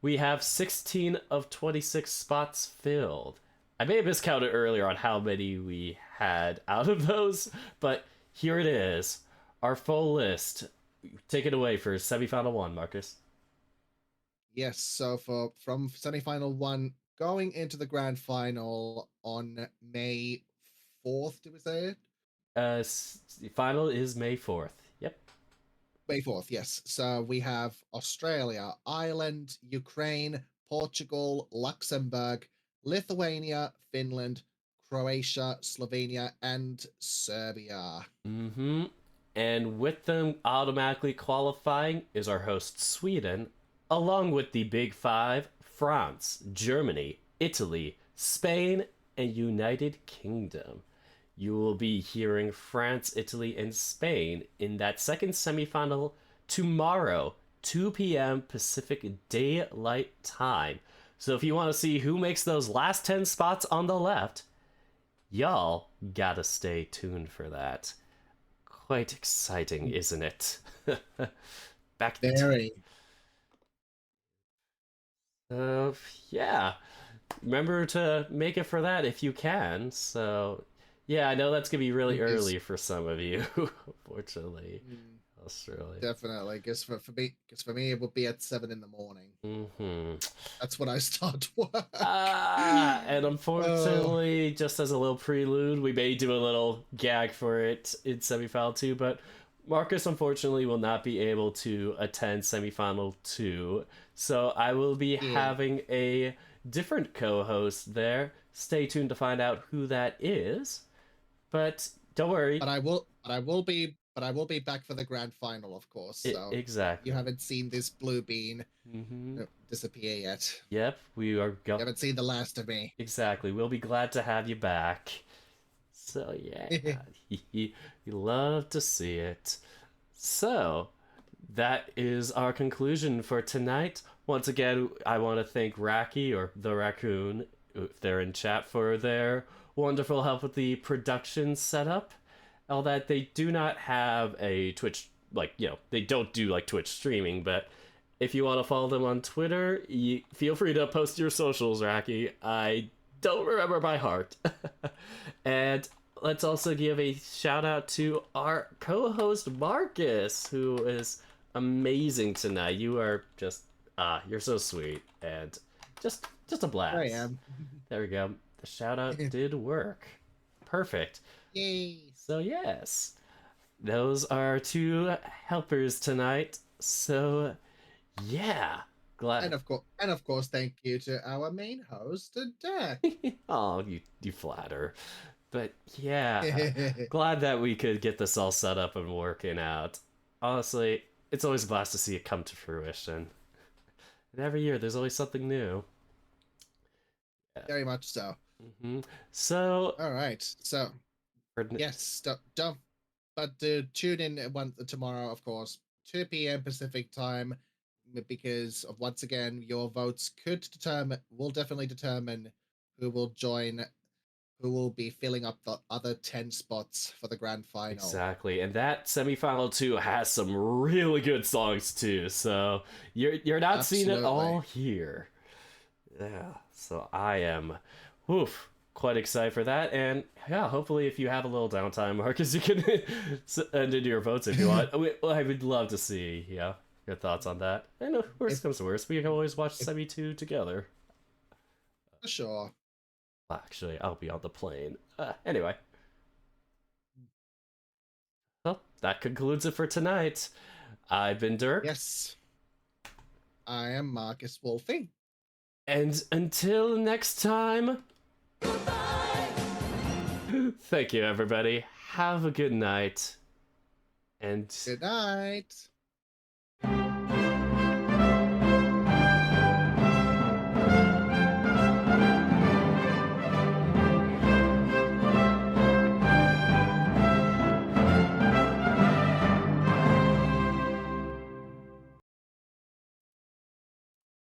we have 16 of 26 spots filled. I may have miscounted earlier on how many we had out of those, but here it is. Our full list. Take it away for semifinal 1, Marcus. Yes, so from semifinal 1 going into the grand final on May 4th, did we say it? Final is May 4th. Yep. May 4th, yes. So we have Australia, Ireland, Ukraine, Portugal, Luxembourg, Lithuania, Finland, Croatia, Slovenia, and Serbia. Mm-hmm. And with them automatically qualifying is our host Sweden, along with the Big Five, France, Germany, Italy, Spain, and United Kingdom. You will be hearing France, Italy, and Spain in that second semifinal tomorrow, 2 p.m. Pacific Daylight Time. So if you want to see who makes those last 10 spots on the left, y'all gotta stay tuned for that. Quite exciting, isn't it? Back to Very. Yeah. Remember to make it for that if you can. So, yeah, I know that's gonna be really early for some of you, unfortunately. Australia. Definitely. Guess for me, it will be at 7 in the morning. Mm-hmm. That's when I start work. And unfortunately, just as a little prelude, we may do a little gag for it in semifinal 2, but Marcus unfortunately will not be able to attend semifinal 2, so I will be having a different co-host there. Stay tuned to find out who that is. But don't worry. But I will be back for the grand final, of course. So exactly. You haven't seen this blue bean disappear yet. Yep, we are. You haven't seen the last of me. Exactly. We'll be glad to have you back. So yeah, you love to see it. So that is our conclusion for tonight. Once again, I want to thank Raki, or the Raccoon, if they're in chat, for their wonderful help with the production setup. All that, they do not have a Twitch, they don't do like Twitch streaming, but if you want to follow them on Twitter, feel free to post your socials, Raki. I don't remember by heart. And let's also give a shout out to our co-host Marcus, who is amazing tonight. You are just you're so sweet and just a blast. I am. There we go. The shout out did work. Perfect. Yay. So yes, those are 2 helpers tonight. So yeah, glad. And of course, thank you to our main host, Dirk. Oh, you flatter. But yeah, glad that we could get this all set up and working out. Honestly, it's always a blast to see it come to fruition. And every year, there's always something new. Yeah. Very much so. Mm-hmm. So. All right. So. Yes. Don't. But tune in tomorrow, of course, 2 p.m. Pacific time, because once again, your votes will definitely determine who will join. Who will be filling up the other 10 spots for the grand final. Exactly, and that semifinal 2 has some really good songs too, so you're not seeing it all here. Yeah, so I am quite excited for that, and yeah, hopefully if you have a little downtime, Marcus, you can end in your votes if you want. I would love to see your thoughts on that. And worst comes to worst, we can always watch Semi 2 together. For sure. Actually, I'll be on the plane. Anyway. Well, that concludes it for tonight. I've been Dirk. Yes. I am MarkusWolfy. And until next time, thank you, everybody. Have a good night. And Good night.